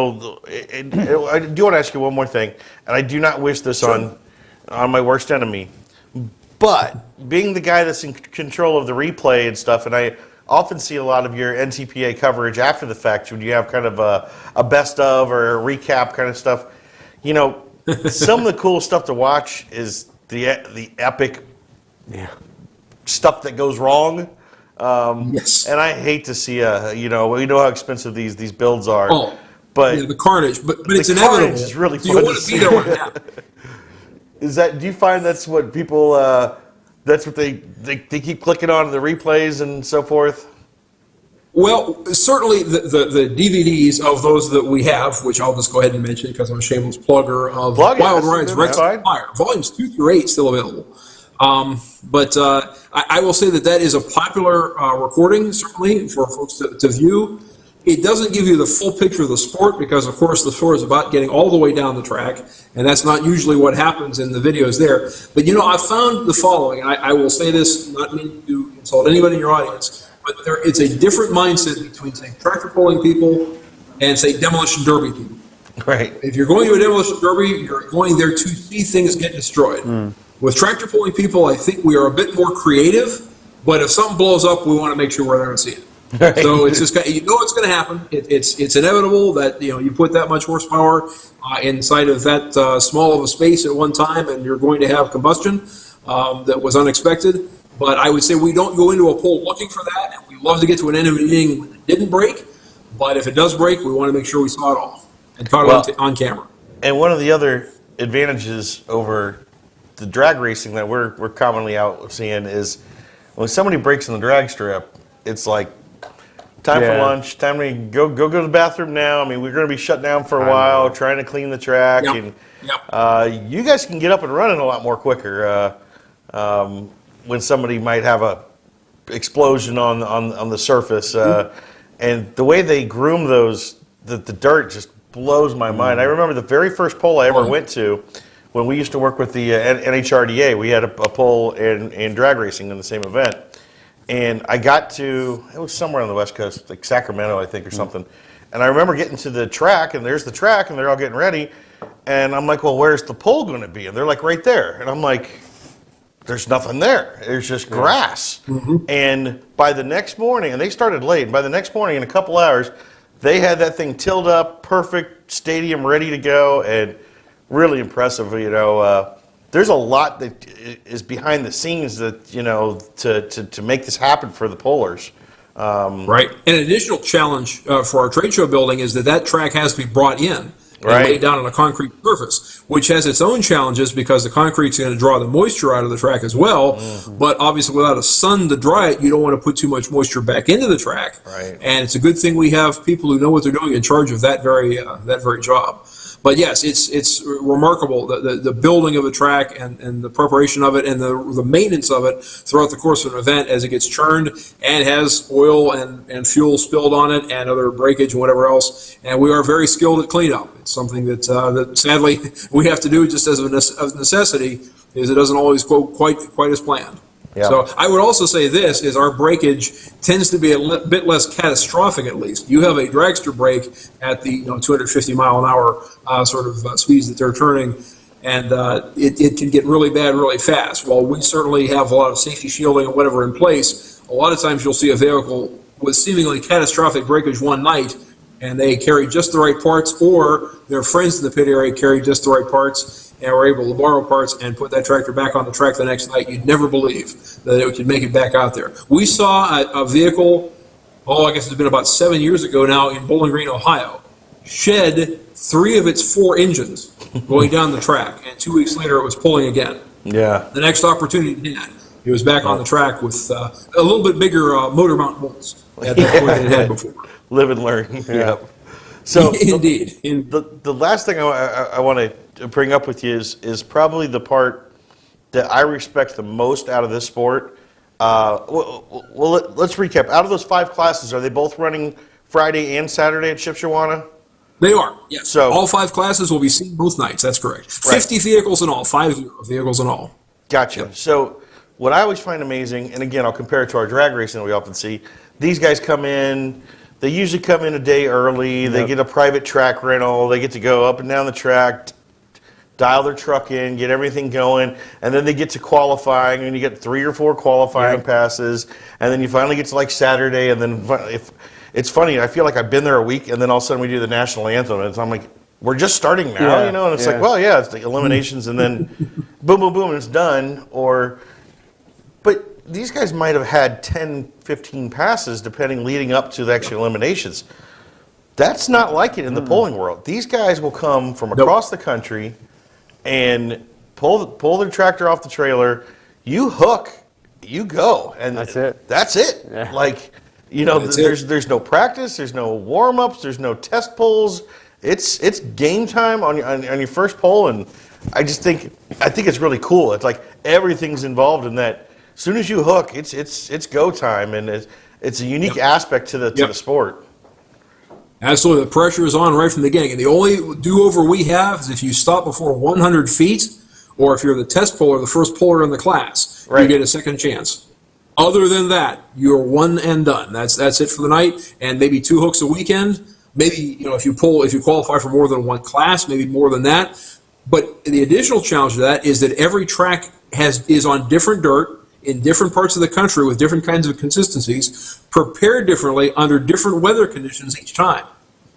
want to ask you one more thing, and I do not wish this on my worst enemy. But being the guy that's in control of the replay and stuff, and I often see a lot of your NTPA coverage after the fact when you have kind of a best of or a recap kind of stuff. You know, some of the cool stuff to watch is the epic stuff that goes wrong. Yes. And I hate to see we know how expensive these builds are. Oh, but the carnage. But it's the inevitable. Carnage is really fun. You want to be there when it happens. Do you find that's what people? That's what they keep clicking on the replays and so forth? Well, certainly the DVDs of those that we have, which I'll just go ahead and mention because I'm a shameless plugger of Wild Rides Rex Fire, volumes 2 through 8 still available. But I will say that is a popular recording, certainly, for folks to view. It doesn't give you the full picture of the sport because, of course, the sport is about getting all the way down the track, and that's not usually what happens in the videos there. But, I found the following, and I will say this, not meaning to insult anybody in your audience, but it's a different mindset between, say, tractor pulling people and, say, demolition derby people. Right. If you're going to a demolition derby, you're going there to see things get destroyed. With tractor pulling people, I think we are a bit more creative, but if something blows up, we want to make sure we're there to see it. Right. So it's just it's going to happen. It's inevitable that you put that much horsepower inside of that small of a space at one time, and you're going to have combustion that was unexpected. But I would say we don't go into a poll looking for that, and we love to get to an end of a meeting when it didn't break. But if it does break, we want to make sure we saw it all and caught it on camera. And one of the other advantages over the drag racing that we're commonly out seeing is when somebody breaks in the drag strip, it's like time for lunch, time to go to the bathroom now. I mean, we're going to be shut down for a while, trying to clean the track, and you guys can get up and running a lot more quicker when somebody might have a explosion on the surface. And the way they groom those, the dirt just blows my mind. I remember the very first pole I ever went to when we used to work with the NHRDA. We had a pole and drag racing in the same event. And I got to, it was somewhere on the West Coast, like Sacramento, I think, or something. And I remember getting to the track, and there's the track, and they're all getting ready. And I'm like, well, where's the pole going to be? And they're like, right there. And I'm like, there's nothing there. There's just grass. And by the next morning, and they started late, and by the next morning, in a couple hours, they had that thing tilled up, perfect stadium, ready to go, and really impressive. There's a lot that is behind the scenes that, to make this happen for the pullers. Right. And an additional challenge for our trade show building is that track has to be brought in and laid down on a concrete surface, which has its own challenges because the concrete's going to draw the moisture out of the track as well. But obviously without a sun to dry it, you don't want to put too much moisture back into the track. Right. And it's a good thing we have people who know what they're doing in charge of that very job. But yes, it's remarkable, the building of the track and the preparation of it and the maintenance of it throughout the course of an event as it gets churned and has oil and fuel spilled on it and other breakage and whatever else. And we are very skilled at cleanup. It's something that sadly we have to do just as a necessity, is it doesn't always go quite as planned. Yeah. So I would also say this is our breakage tends to be a bit less catastrophic, at least. You have a dragster brake at the 250 mile an hour sort of speeds that they're turning, and it can get really bad really fast. While we certainly have a lot of safety shielding and whatever in place, a lot of times you'll see a vehicle with seemingly catastrophic breakage one night, and they carry just the right parts, or their friends in the pit area carry just the right parts, and were able to borrow parts and put that tractor back on the track the next night. You'd never believe that it could make it back out there. We saw a vehicle, I guess it's been about 7 years ago now, in Bowling Green, Ohio, shed 3 of its 4 engines going down the track, and 2 weeks later it was pulling again. Yeah. The next opportunity it had, it was back on the track with a little bit bigger motor mount bolts at that point than it had before. Live and learn. Yeah. So Indeed. The last thing I want to bring up with you is probably the part that I respect the most out of this sport. Let's recap. Out of those 5 classes, are they both running Friday and Saturday at Shipshewana? They are, yes. So all 5 classes will be seen both nights. That's correct. 50 vehicles in all, 50 vehicles in all. Gotcha. Yep. So what I always find amazing, and again, I'll compare it to our drag racing that we often see, these guys come in, they usually come in a day early, they get a private track rental, they get to go up and down the track, dial their truck in, get everything going, and then they get to qualifying, and you get 3 or 4 qualifying passes, and then you finally get to like Saturday, and then if it's funny, I feel like I've been there a week, and then all of a sudden we do the national anthem, and I'm like, we're just starting now, and it's like, well, yeah, it's the eliminations, and then boom, boom, boom, and it's done. But these guys might have had 10, 15 passes, depending, leading up to the actual eliminations. That's not like it in the polling world. These guys will come from across the country and pull their tractor off the trailer. You hook, you go, and that's it. That's it. Yeah. Like, there's no practice, there's no warm ups, there's no test pulls. It's game time on your first pull, and I think it's really cool. It's like everything's involved in that. As soon as you hook, it's go time, and it's a unique aspect to the sport. Absolutely, the pressure is on right from the beginning. And the only do-over we have is if you stop before 100 feet, or if you're the test puller, the first puller in the class, you get a second chance. Other than that, you're one and done. That's it for the night, and maybe 2 hooks a weekend. Maybe if you qualify for more than 1 class, maybe more than that. But the additional challenge to that is that every track is on different dirt, in different parts of the country with different kinds of consistencies, prepared differently under different weather conditions each time.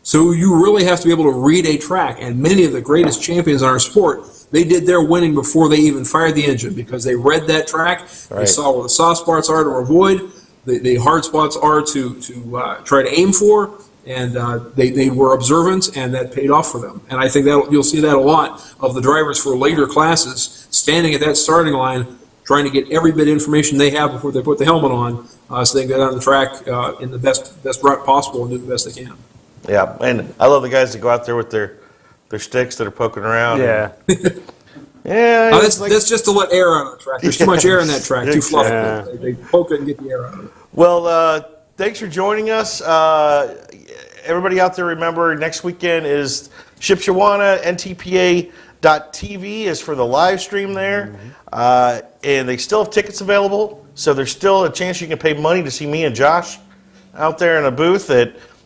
So you really have to be able to read a track, and many of the greatest champions in our sport, they did their winning before they even fired the engine, because they read that track, they saw where the soft spots are to avoid, the hard spots are to try to aim for, and they were observant, and that paid off for them. And I think you'll see that a lot of the drivers for later classes standing at that starting line, trying to get every bit of information they have before they put the helmet on, so they can get on the track in the best route possible and do the best they can. Yeah, and I love the guys that go out there with their sticks that are poking around. Yeah. That's just to let air out of the track. There's too much air in that track, too fluffy. Yeah. They poke it and get the air out of it. Well, thanks for joining us. Everybody out there, remember, next weekend is Shipshewana, NTPA.TV is for the live stream there. And they still have tickets available, so there's still a chance you can pay money to see me and Josh out there in a booth.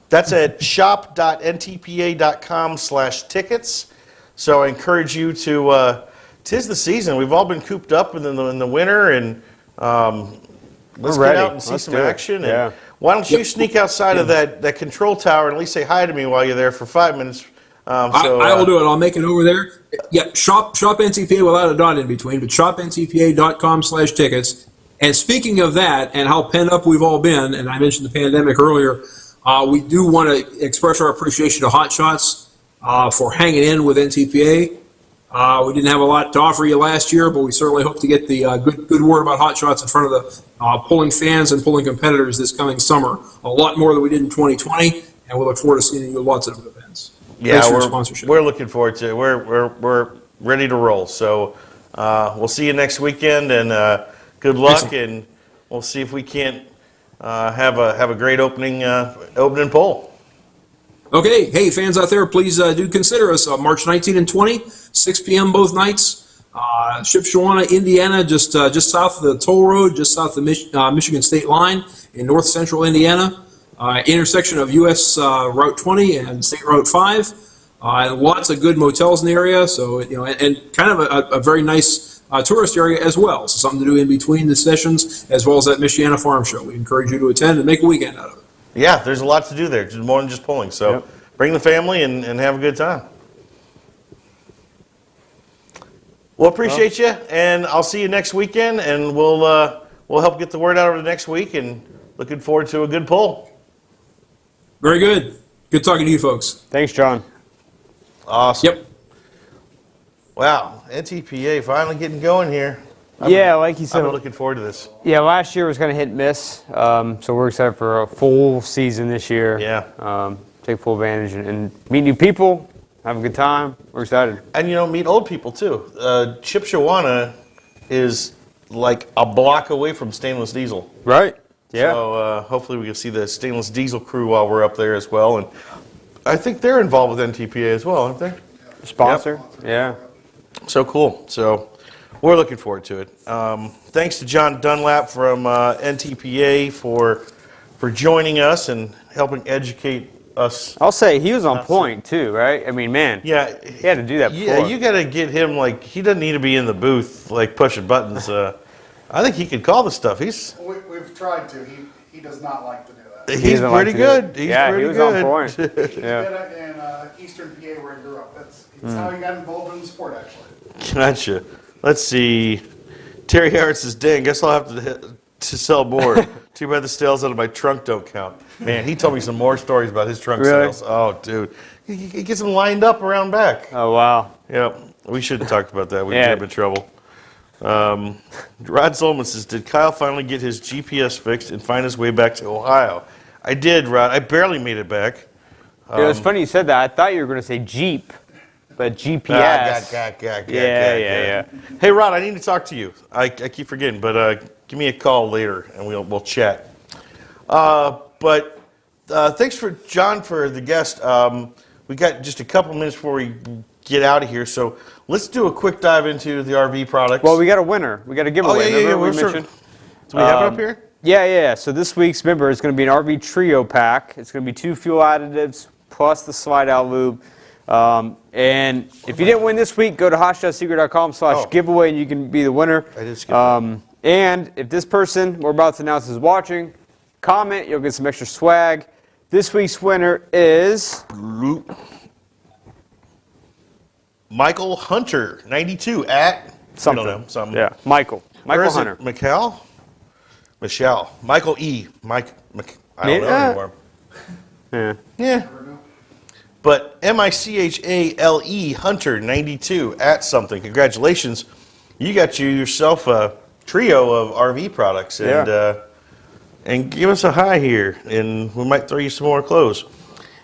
That's at shop.ntpa.com/tickets. So I encourage you to, 'tis the season. We've all been cooped up in the winter, and let's get out and see some action. And why don't you sneak outside of that control tower and at least say hi to me while you're there for 5 minutes? I will do it. I'll make it over there. Yeah, shop NTPA without a dot in between, but shopntpa.com/tickets. And speaking of that and how pent up we've all been, and I mentioned the pandemic earlier, we do want to express our appreciation to Hot Shots for hanging in with NTPA. We didn't have a lot to offer you last year, but we certainly hope to get the good word about Hot Shots in front of the pulling fans and pulling competitors this coming summer. A lot more than we did in 2020, and we look forward to seeing you at lots of events. Yeah, Thanks for your sponsorship. we're looking forward to it. We're ready to roll. So we'll see you next weekend, and good luck. Excellent. And we'll see if we can't have a great opening poll. Okay, hey fans out there, please do consider us March 19 and 20, 6 p.m. both nights. Shipshewana, Indiana, just south of the toll road, just south of the Michigan State line in north central Indiana, intersection of U.S. Route 20 and State Route 5. Lots of good motels in the area, so and kind of a very nice tourist area as well. So something to do in between the sessions, as well as that Michiana Farm Show. We encourage you to attend and make a weekend out of it. Yeah, there's a lot to do there. There's more than just pulling. So bring the family and have a good time. We'll appreciate you, and I'll see you next weekend, and we'll help get the word out over the next week, and looking forward to a good poll. Very good. Good talking to you folks. Thanks, John. Awesome. Yep. Wow, NTPA finally getting going here. Yeah, like you said, I've been looking forward to this. yeah, last year was kind of hit and miss, so we're excited for a full season this year. Yeah. Take full advantage and meet new people, have a good time. We're excited. And meet old people too. Shipshewana is like a block away from Stainless Diesel. Right? Yeah. So hopefully we can see the Stainless Diesel crew while we're up there as well. And I think they're involved with NTPA as well, aren't they? Sponsor? Yeah. So cool. So we're looking forward to it. Thanks to John Dunlap from NTPA for joining us and helping educate us. I'll say he was on point too, right? I mean, man. Yeah, He had to do that before. Yeah, you got to get him he doesn't need to be in the booth pushing buttons. I think he could call the stuff. We've tried to. He does not like to do that. He's doesn't like pretty to do good. it. He's Yeah, pretty he was good. on point. He Yeah. did it in Eastern PA where he grew up. It's how he got involved in the sport, actually. Gotcha. Let's see. Terry Howard says, "Dang, guess I'll have to sell more. Too bad the sales out of my trunk don't count." Man, he told me some more stories about his trunk Really? sales. Oh, dude. He gets them lined up around back. Oh, wow. Yep. We shouldn't have talked about that. We'd Yeah. get him in trouble. Rod Solomon says, "Did Kyle finally get his GPS fixed and find his way back to Ohio?" I did, Rod. I barely made it back. It was funny you said that. I thought you were going to say Jeep, but GPS. Yeah. Hey, Rod, I need to talk to you. I keep forgetting, but give me a call later, and we'll chat. But thanks for John for the guest. We got just a couple minutes before we get out of here, so let's do a quick dive into the RV products. Well, we got a winner. We got a giveaway. Remember we mentioned? Do we have it up here? Yeah. So this week's, remember, it's going to be an RV Trio pack. It's going to be 2 fuel additives plus the slide-out lube. And if you didn't win this week, go to hotshotseeker.com/giveaway and you can be the winner. I did skip that. And if this person we're about to announce is watching, comment, you'll get some extra swag. This week's winner is Michael Hunter, 92 at something. I don't know, something. Yeah, Michael Or is Hunter. it Michelle. Michael E. I don't know anymore. Yeah. But MICHALE Hunter 92 at something. Congratulations. You got yourself a trio of RV products, and give us a hi here, and we might throw you some more clothes.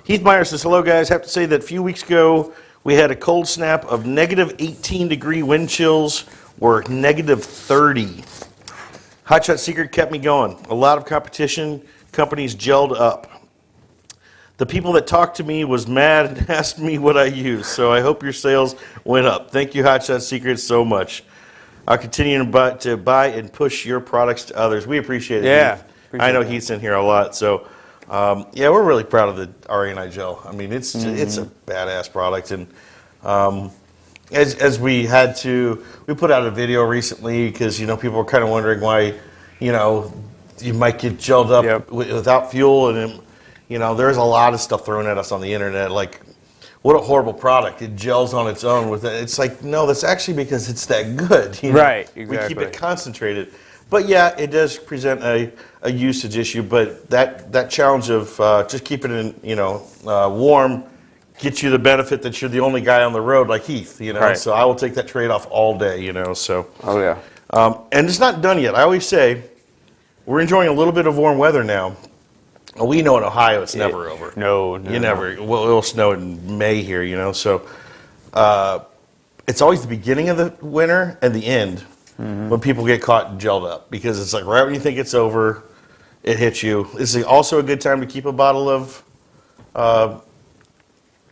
Heath Meyer says, "Hello guys, have to say that a few weeks ago we had a cold snap of negative 18-degree wind chills or negative 30. Hotshot Secret kept me going. A lot of competition, companies gelled up. The people that talked to me was mad and asked me what I used, so I hope your sales went up. Thank you, Hotshot Secret, so much. I'll continue to buy and push your products to others." We appreciate it, Yeah. Heath. I know Heath's in here a lot, so we're really proud of the RA9 gel. I mean, it's a badass product, and as we put out a video recently because people were kind of wondering why you might get gelled up without fuel, and there's a lot of stuff thrown at us on the internet like, what a horrible product, it gels on its own with it. It's like, no, that's actually because it's that good. Right, exactly. We keep it concentrated. But yeah, it does present a usage issue, but that challenge of just keeping it warm gets you the benefit that you're the only guy on the road like Heath, Right. So I will take that trade-off all day, so. Oh, yeah. And it's not done yet. I always say we're enjoying a little bit of warm weather now, We know in Ohio it's never over. No. You never. Well, it'll snow in May here, you know. So it's always the beginning of the winter and the end when people get caught and gelled up, because it's like right when you think it's over, it hits you. This is also a good time to keep a bottle of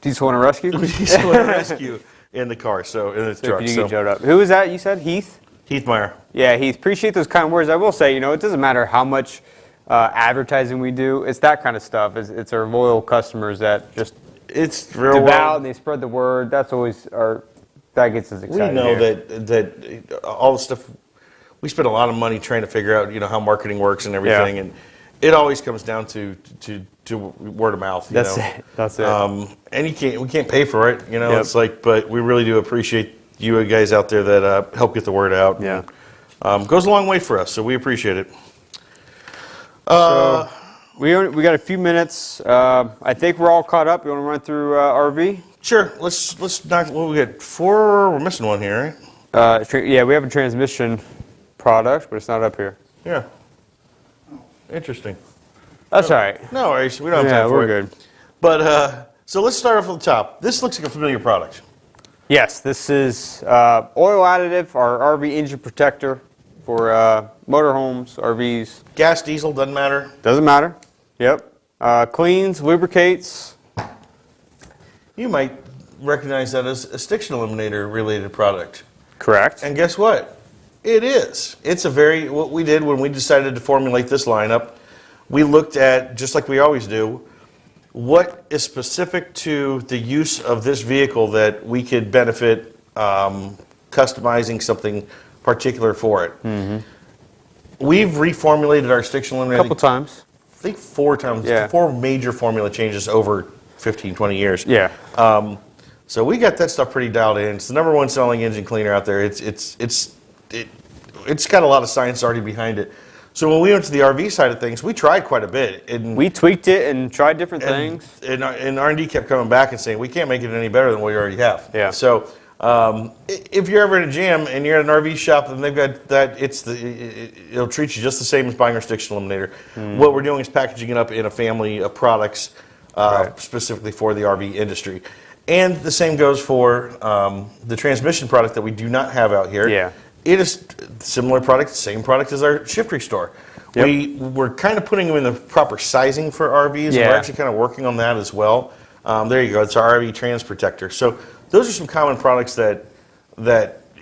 Diesel Winter Rescue? Diesel Winter Rescue in the car, in the truck. If you get gelled up. Who was that? You said Heath? Heath Meyer. Yeah, Heath. Appreciate those kind words. I will say, it doesn't matter how much advertising we do. It's that kind of stuff. It's our loyal customers that just it's real devout and they spread the word. That's always that gets us excited. We know that all the stuff, we spend a lot of money trying to figure out, how marketing works and everything, and it always comes down to word of mouth. That's it. And we can't pay for it. It's like, but we really do appreciate you guys out there that help get the word out. Yeah. Goes a long way for us, so we appreciate it. So we got a few minutes. I think we're all caught up. You want to run through RV? Sure. Let's knock. Well, we got 4. We're missing one here, right? Yeah, we have a transmission product, but it's not up here. Yeah. Interesting. That's all right. No worries. We don't have time for we're it. good. But so let's start off at the top. This looks like a familiar product. Yes, this is oil additive, our RV engine protector for motorhomes, RVs. Gas, diesel, doesn't matter. Doesn't matter. Yep. Cleans, lubricates. You might recognize that as a Stiction Eliminator related product. Correct. And guess what? It is. It's what we did when we decided to formulate this lineup, we looked at, just like we always do, what is specific to the use of this vehicle that we could benefit customizing something particular for it. Mm-hmm. We've reformulated our Stiction Eliminator a couple times. I think 4 times. Yeah. 4 major formula changes over 15, 20 years. Yeah. So we got that stuff pretty dialed in. It's the number 1 selling engine cleaner out there. It's got a lot of science already behind it. So when we went to the RV side of things, we tried quite a bit. And we tweaked it and tried different things. And R&D kept coming back and saying, we can't make it any better than what we already have. Yeah. So if you're ever in a jam and you're at an RV shop and they've got that, it'll treat you just the same as buying our Stiction Eliminator. What we're doing is packaging it up in a family of products specifically for the RV industry. And the same goes for the transmission product that we do not have out here. Yeah. It is similar product, same product as our Shift Restore. Yep. We're kind of putting them in the proper sizing for RVs, and we're actually kind of working on that as well. There you go. It's our RV Trans Protector. So those are some common products that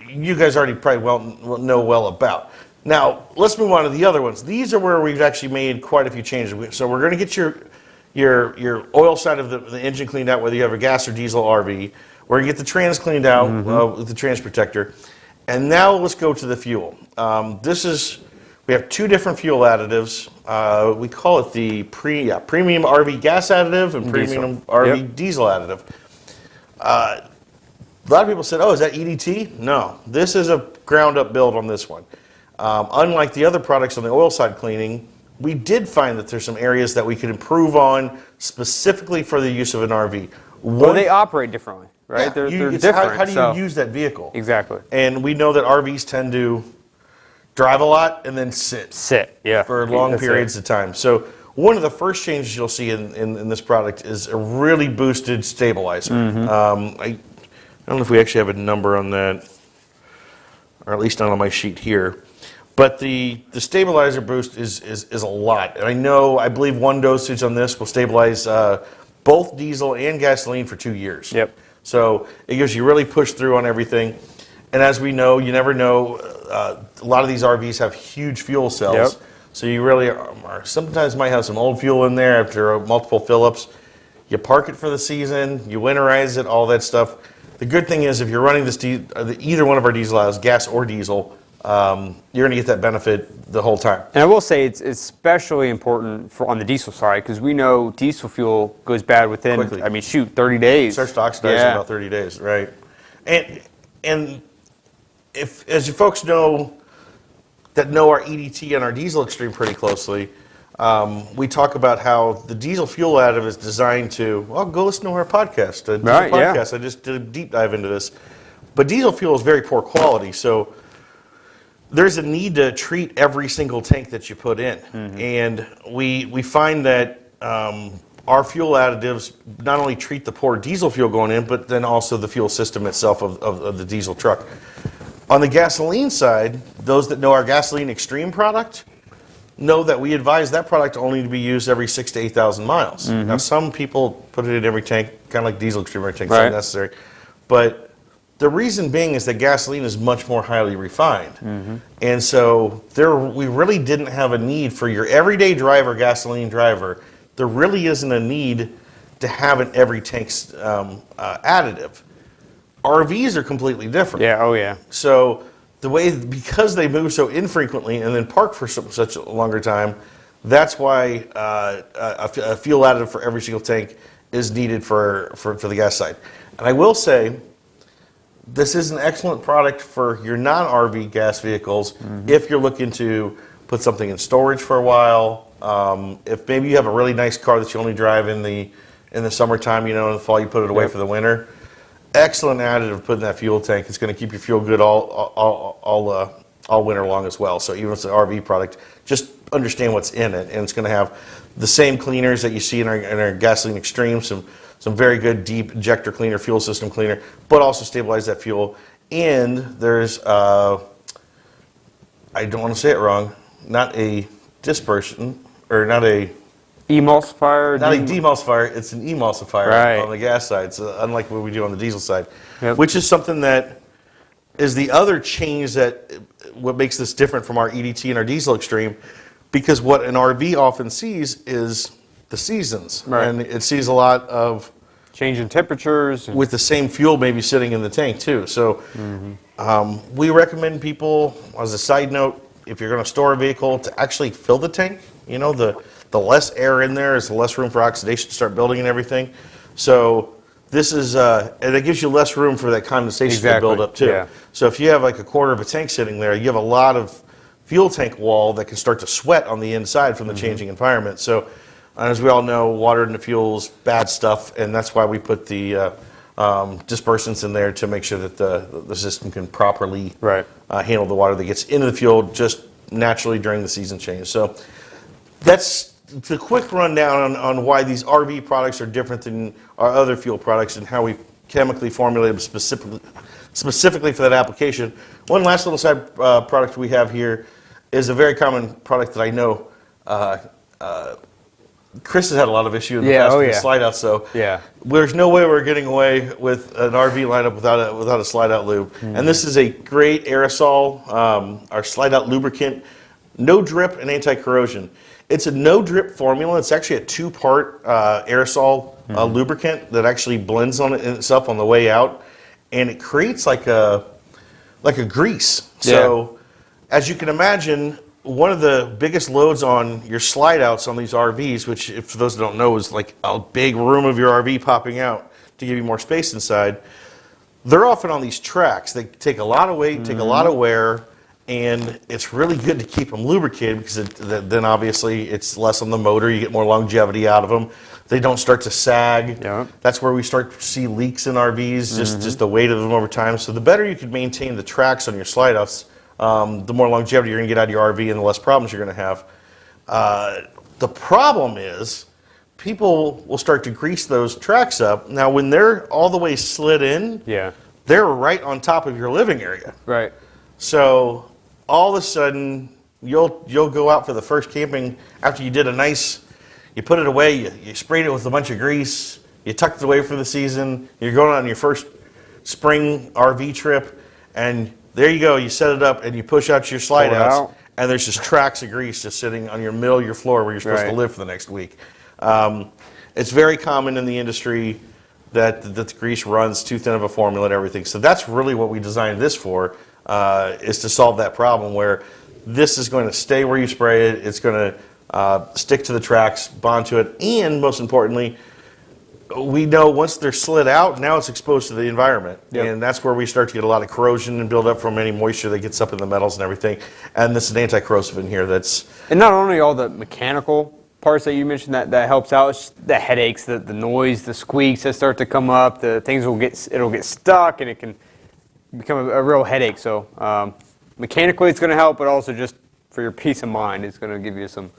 you guys already probably know well about. Now, let's move on to the other ones. These are where we've actually made quite a few changes. So we're going to get your oil side of the engine cleaned out, whether you have a gas or diesel RV. We're going to get the trans cleaned out with the Trans Protector. And now let's go to the fuel. We have 2 different fuel additives. We call it the premium RV gas additive and premium RV diesel additive. A lot of people said, oh, is that EDT? No, this is a ground up build on this one. Unlike the other products on the oil side cleaning, we did find that there's some areas that we could improve on specifically for the use of an RV. Well, they operate differently, right? Yeah, they're different. How do you use that vehicle? Exactly. And we know that RVs tend to drive a lot and then sit. For long periods of time. So one of the first changes you'll see in this product is a really boosted stabilizer. I don't know if we actually have a number on that, or at least not on my sheet here. But the stabilizer boost is a lot. And I believe 1 dosage on this will stabilize both diesel and gasoline for 2 years. Yep. So it gives you really push through on everything. And as we know, you never know, a lot of these RVs have huge fuel cells. Yep. So you really sometimes might have some old fuel in there after multiple fill-ups. You park it for the season, you winterize it, all that stuff. The good thing is if you're running this either one of our diesel additives, gas or diesel, you're going to get that benefit the whole time. And I will say it's especially important on the diesel side because we know diesel fuel goes bad within, Quickly. 30 days. Starts to oxidize in about 30 days, right? And if, as you folks know our EDT and our diesel extreme pretty closely, we talk about how the diesel fuel additive is designed to, go listen to our podcast. I just did a deep dive into this. But diesel fuel is very poor quality, so there's a need to treat every single tank that you put in. And we find that our fuel additives not only treat the poor diesel fuel going in, but then also the fuel system itself of the diesel truck. On the gasoline side, those that know our Gasoline Extreme product know that we advise that product only to be used every 6,000 to 8,000 miles. Now, some people put it in every tank, kind of like diesel Extreme every tank, it's Right. unnecessary. But the reason being is that gasoline is much more highly refined. And so we really didn't have a need for your everyday driver, gasoline driver. There really isn't a need to have an every tank additive. RVs are completely different. Yeah, oh yeah. So because they move so infrequently and then park for such a longer time, that's why a fuel additive for every single tank is needed for the gas side. And I will say, this is an excellent product for your non-RV gas vehicles if you're looking to put something in storage for a while. If maybe you have a really nice car that you only drive in the summertime, in the fall you put it away for the winter. Excellent additive to put in that fuel tank. It's going to keep your fuel good all winter long as well. So even if it's an RV product, just understand what's in it, and it's going to have the same cleaners that you see in our Gasoline Extreme, some very good deep injector cleaner, fuel system cleaner, but also stabilize that fuel. And there's I don't want to say it wrong, not a dispersion or not a Emulsifier. Not a demulsifier, it's an emulsifier Right. on the gas side, so unlike what we do on the diesel side, Yep. which is something that is the other change what makes this different from our EDT and our diesel Extreme, because what an RV often sees is the seasons, Right. and it sees a lot of Changing temperatures. with the same fuel maybe sitting in the tank too. So we recommend people, as a side note, if you're going to store a vehicle, to actually fill the tank. The less air in there is the less room for oxidation to start building and everything. So this is, and it gives you less room for that condensation to build up too. Yeah. So if you have like a quarter of a tank sitting there, you have a lot of fuel tank wall that can start to sweat on the inside from the changing environment. So as we all know, water in the fuel is bad stuff, and that's why we put the dispersants in there to make sure that the system can properly handle the water that gets into the fuel just naturally during the season change. So that's the quick rundown on why these RV products are different than our other fuel products and how we chemically formulate them specifically for that application. One last little side product we have here is a very common product that I know Chris has had a lot of issue in the past with the slide out. So there's no way we're getting away with an RV lineup without a slide out lube. And this is a great aerosol, our slide out lubricant, no drip and anti-corrosion. It's a no drip formula. It's actually a two-part aerosol lubricant that actually blends on it in itself on the way out, and it creates like a grease. So as you can imagine, one of the biggest loads on your slide outs on these RVs, which if for those who don't know is like a big room of your RV popping out to give you more space inside, they're often on these tracks. They take a lot of weight, take a lot of wear, and it's really good to keep them lubricated because then obviously it's less on the motor. You get more longevity out of them. They don't start to sag. That's where we start to see leaks in RVs, just the weight of them over time. So the better you can maintain the tracks on your slide outs, the more longevity you're going to get out of your RV and the less problems you're going to have. The problem is people will start to grease those tracks up. Now, when they're all the way slid in, they're right on top of your living area. Right. So all of a sudden, you'll go out for the first camping after you did you put it away, you sprayed it with a bunch of grease, you tucked it away for the season, you're going on your first spring RV trip, and there you go, you set it up and you push out your slide outs, and there's just tracks of grease just sitting on your middle of your floor where you're supposed to live for the next week. It's very common in the industry that the grease runs too thin of a formula and everything. So that's really what we designed this for, is to solve that problem where this is going to stay where you spray it, it's going to stick to the tracks, bond to it, and most importantly, we know once they're slid out, now it's exposed to the environment. And that's where we start to get a lot of corrosion and build up from any moisture that gets up in the metals and everything. And this is an anti-corrosive in here that's... And not only all the mechanical parts that you mentioned that helps out, it's the headaches, the noise, the squeaks that start to come up, the things it'll get stuck and it can become a real headache. So mechanically it's going to help, but also just for your peace of mind, it's going to give you some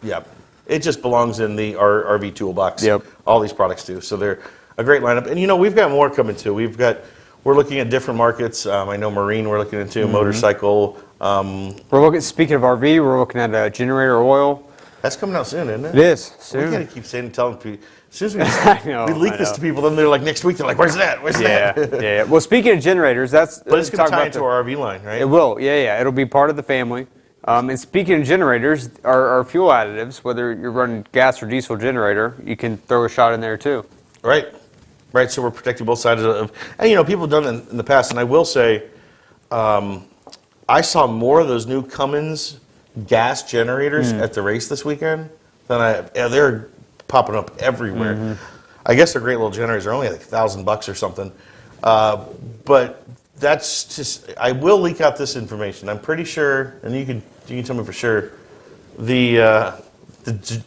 it just belongs in the RV toolbox. Yep. All these products do. So they're a great lineup. And, we've got more coming, too. We're looking at different markets. I know marine we're looking into, motorcycle. Speaking of RV, we're looking at a generator oil. That's coming out soon, isn't it? It is. We Soon. got to keep saying and telling people. As soon as I we leak this to people, then they're like, next week, they're like, where's that? Where's that? Yeah. Well, speaking of generators, But it's going to tie into our RV line, right? It will. Yeah. It'll be part of the family. And speaking of generators, our fuel additives, whether you're running gas or diesel generator, you can throw a shot in there too. Right. So we're protecting both sides of. And people have done it in the past, and I will say, I saw more of those new Cummins gas generators at the race this weekend than they're popping up everywhere. I guess they're great little generators. They're only like $1,000 or something. But that's just. I will leak out this information. I'm pretty sure, and you can tell me for sure. The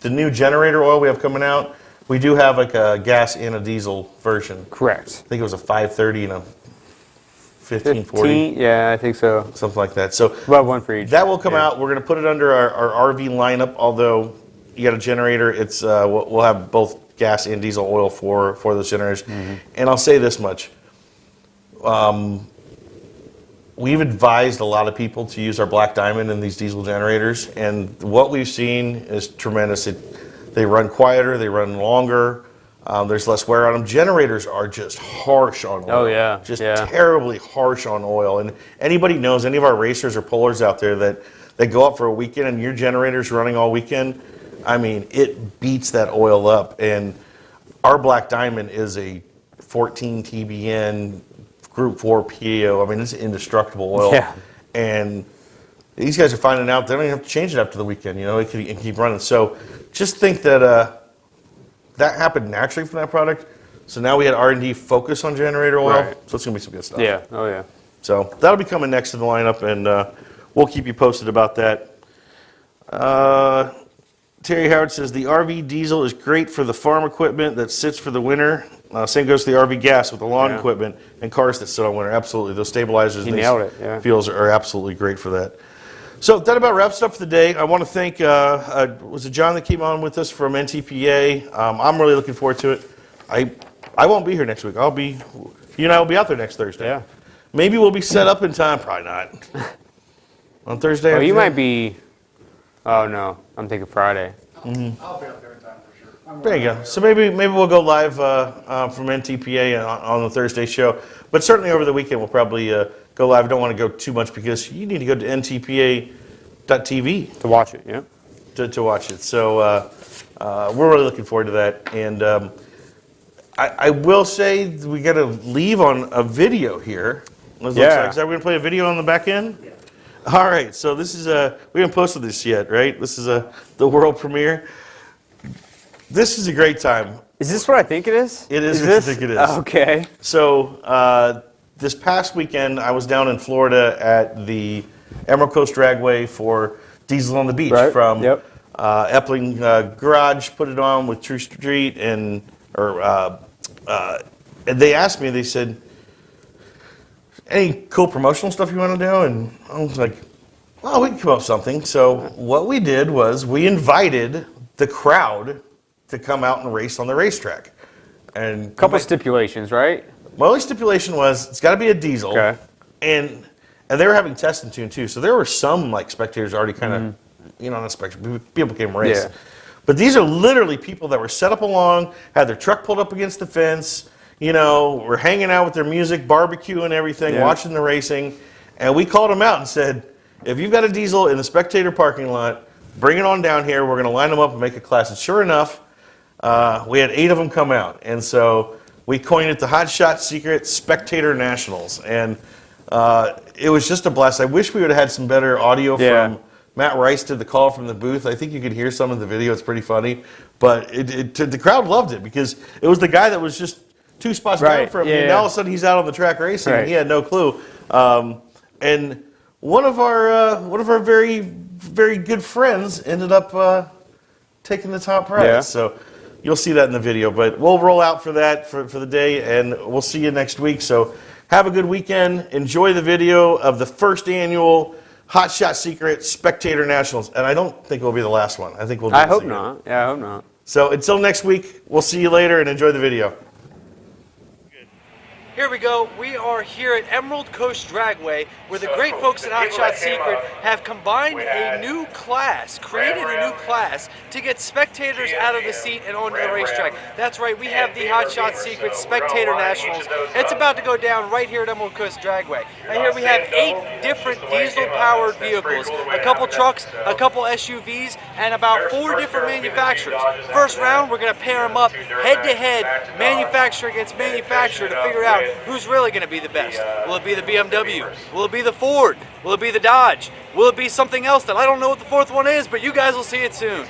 new generator oil we have coming out. We do have like a gas and a diesel version. Correct. I think it was a 530 and a 1540. Yeah, I think so. Something like that. So Well, one for each. that will come out. We're going to put it under our RV lineup. Although you got a generator, it's we'll have both gas and diesel oil for those generators. And I'll say this much: we've advised a lot of people to use our Black Diamond in these diesel generators, and what we've seen is tremendous. They run quieter, they run longer. There's less wear on them. Generators are just harsh on oil. Oh, yeah. Just Yeah. terribly harsh on oil. And anybody knows, any of our racers or pullers out there that go up for a weekend and your generator's running all weekend, I mean, it beats that oil up. And our Black Diamond is a 14 TBN Group 4 PAO. I mean, it's indestructible oil. Yeah. And these guys are finding out they don't even have to change it after the weekend. It can keep running. So just think that that happened naturally from that product. So now we had R&D focus on generator oil. Right. So it's going to be some good stuff. Yeah. Oh, yeah. So that'll be coming next to the lineup, and we'll keep you posted about that. Terry Howard says the RV diesel is great for the farm equipment that sits for the winter. Same goes to the RV gas with the lawn equipment and cars that sit on winter. Absolutely. Those stabilizers and nailed it, yeah. fuels are absolutely great for that. So that about wraps it up for the day. I want to thank, was it John that came on with us from NTPA? I'm really looking forward to it. I won't be here next week. You and I will be out there next Thursday. Yeah. Maybe we'll be set up in time. Probably not. On Thursday. Oh, you afternoon? might be. Oh no, I'm thinking Friday. I'll be out there in time for sure. There you go. So maybe we'll go live from NTPA on the Thursday show. But certainly over the weekend we'll probably go live. I don't want to go too much because you need to go to ntpa.tv To watch it, yeah. to watch it. So we're really looking forward to that. And I will say we got to leave on a video here. Is that we're going to play a video on the back end? Yeah. All right. So this is we haven't posted this yet, right? This is the world premiere. This is a great time. Is this what I think it is? It is what you think it is. Okay. So this past weekend, I was down in Florida at the Emerald Coast Dragway for Diesel on the Beach from Epling Garage. Put it on with True Street, and they asked me. They said, "Any cool promotional stuff you want to do?" And I was like, "Well, we can come up with something." So what we did was we invited the crowd to come out and race on the racetrack. And Couple stipulations, right? my only stipulation was it's got to be a diesel. Okay. And they were having test and tune too, so there were some like spectators already kind of, not spectators, people came race. Yeah. But these are literally people that were set up along, had their truck pulled up against the fence, were hanging out with their music, barbecue and everything, watching the racing, and we called them out and said, if you've got a diesel in the spectator parking lot, bring it on down here. We're going to line them up and make a class. And sure enough, we had 8 of them come out, and so we coined it the Hot Shot Secret Spectator Nationals, and it was just a blast. I wish we would have had some better audio from Matt Rice did the call from the booth. I think you could hear some of the video. It's pretty funny, but the crowd loved it because it was the guy that was just 2 spots down from me. And now all of a sudden he's out on the track racing, and he had no clue. And one of our very, very good friends ended up taking the top prize. Yeah. So you'll see that in the video. But we'll roll out for that for the day, and we'll see you next week. So have a good weekend. Enjoy the video of the first annual Hot Shot Secret Spectator Nationals, and I don't think it will be the last one. I think we'll do I this hope again. not. Yeah, I hope not. So until next week, we'll see you later and enjoy the video. Here we go. We are here at Emerald Coast Dragway, where the great folks at Hot Shot Secret have combined a new class, created a new class to get spectators out of the seat and onto the racetrack. That's right, we have the Hot Shot Secret Spectator Nationals. It's about to go down right here at Emerald Coast Dragway. And here we have 8 different diesel-powered vehicles, a couple trucks, a couple SUVs, and about 4 different manufacturers. First round, we're going to pair them up head-to-head, manufacturer against manufacturer, to figure out who's really going to be the best. Will it be the BMW? Will it be the Ford? Will it be the Dodge? Will it be something else that I don't know what the 4th one is, but you guys will see it soon.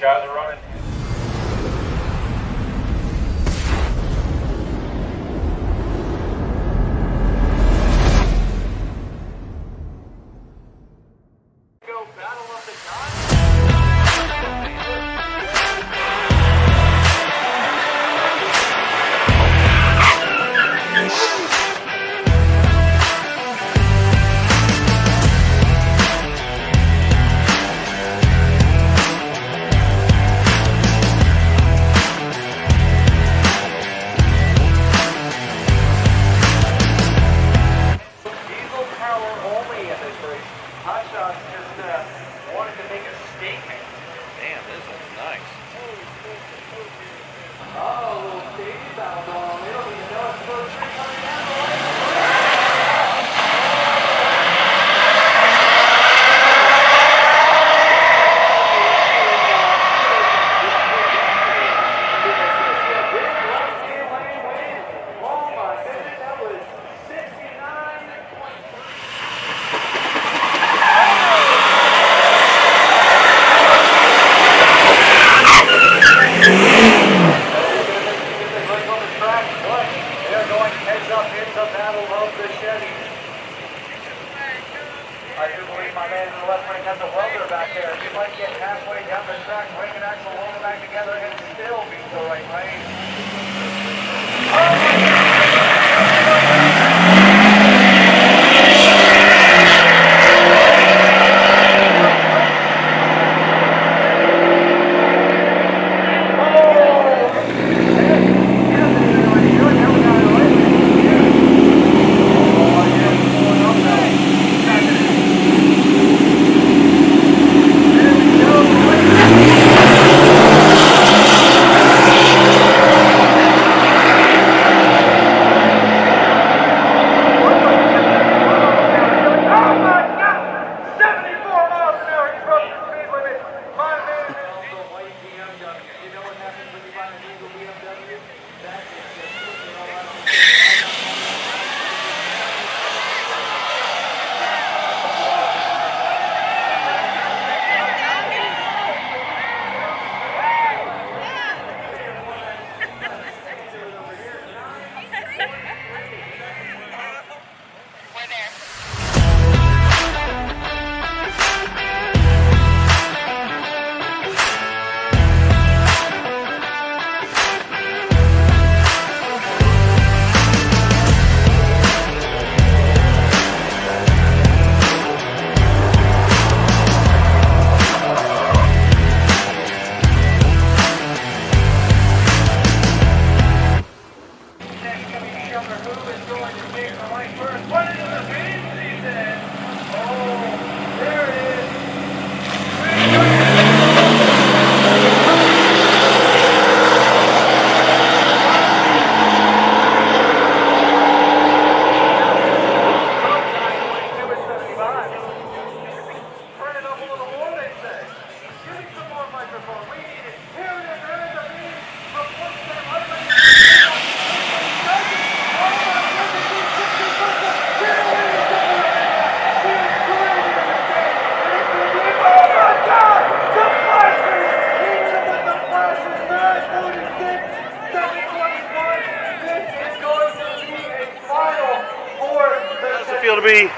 To be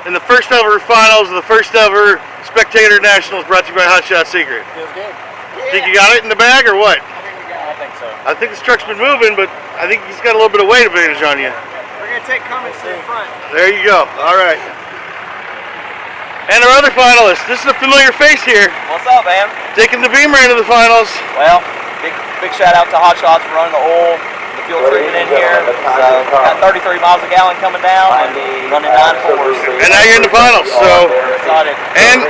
in the first ever finals of the first ever Spectator Nationals brought to you by Hot Shot Secret. Feels good. Think you got it in the bag or what? I think so. I think this truck's been moving, but I think he's got a little bit of weight advantage on you. We're going to take Cummins to the front. There you go. All right. And our other finalist. This is a familiar face here. What's up, man? Taking the Beamer into the finals. Well, big shout out to Hot Shots for running the oil, the fuel treatment in here. So, got 33 miles a gallon coming down and running 9.4s. And now you're in the finals. So, Excited. and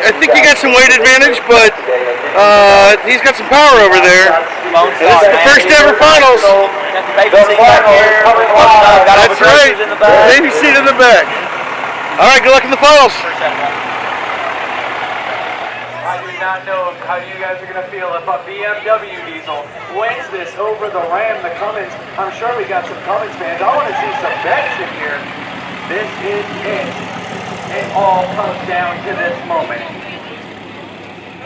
I think you got some weight advantage, but he's got some power over there. Bone This is the first ever finals. Got the baby seat back here. Got all That's the right. groceries in the back. Baby seat in the back. All right, good luck in the finals. I do not know how you guys are going to feel if a BMW diesel wins this over the Ram, the Cummins. I'm sure we got some Cummins fans. I want to see some bets in here. This is it. It all comes down to this moment.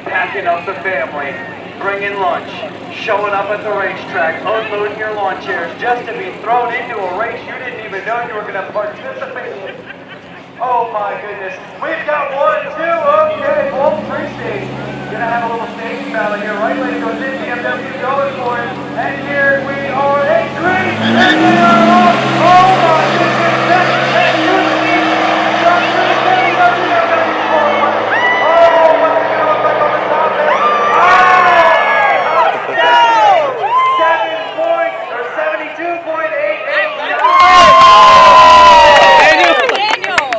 Packing up the family, bringing lunch, showing up at the racetrack, unloading your lawn chairs just to be thrown into a race you didn't even know you were going to participate in. Oh my goodness. We've got 1, 2, okay, all three stages. Gonna have a little staging battle here. Right lane goes in, BMW going for it. And here we are, a green, and they are off. Oh my goodness, that's beauty. Just to the BMW forward. Oh, what's it gonna look like on the top there? Oh, no! 7 points, or 72.88.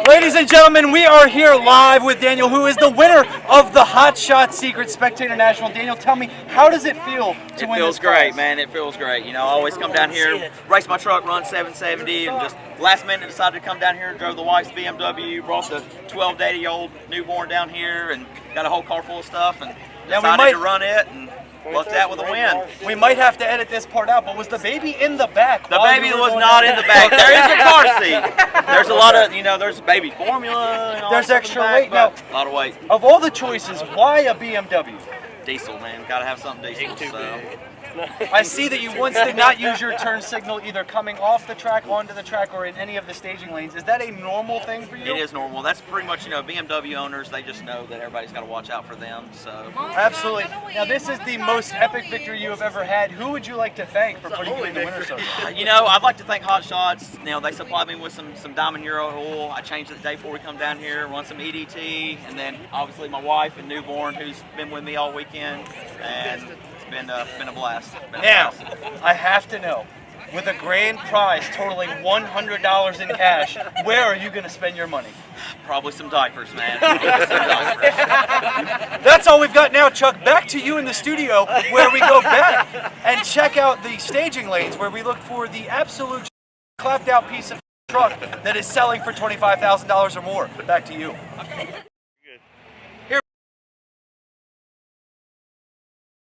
Ladies and gentlemen, we are here live with Daniel, who is the winner of the Hot Shot Secret Spectator National. Daniel, tell me, how does it feel to win this Feels great, class? man. It feels great. You know, I always come down here, race my truck, run 770, and just last minute decided to come down here, drove the wife's BMW, brought the 12 to 80-year-old newborn down here, and got a whole car full of stuff, and Now, we decided might- to run it, and lucked out with a win. We might have to edit this part out, but was the baby in the back? The while baby you were was going not down in the there? back. There is a car seat. There's a lot of, you know, there's baby formula and all There's that extra stuff in weight. the back, but a lot of weight. Of all the choices, why a BMW? Diesel, man. Gotta have something diesel. So. I see that you once did not use your turn signal either coming off the track, onto the track, or in any of the staging lanes. Is that a normal thing for you? It is normal. That's pretty much, you know, BMW owners, they just know that everybody's got to watch out for them. So Absolutely. Now, this is the most epic victory you have ever had. Who would you like to thank for putting you in the winner's circle? you know, I'd like to thank Hot Shots. You know, they supplied me with some Diamond Euro oil. I changed it the day before we come down here, run some EDT, and then obviously my wife and newborn, who's been with me all weekend, and it's been a blast. Been a Now, blast. I have to know, with a grand prize totaling $100 in cash, where are you going to spend your money? Probably some diapers, man. Probably some diapers. That's all we've got now, Chuck. Back to you in the studio, where we go back and check out the staging lanes, where we look for the absolute clapped out piece of truck that is selling for $25,000 or more. Back to you.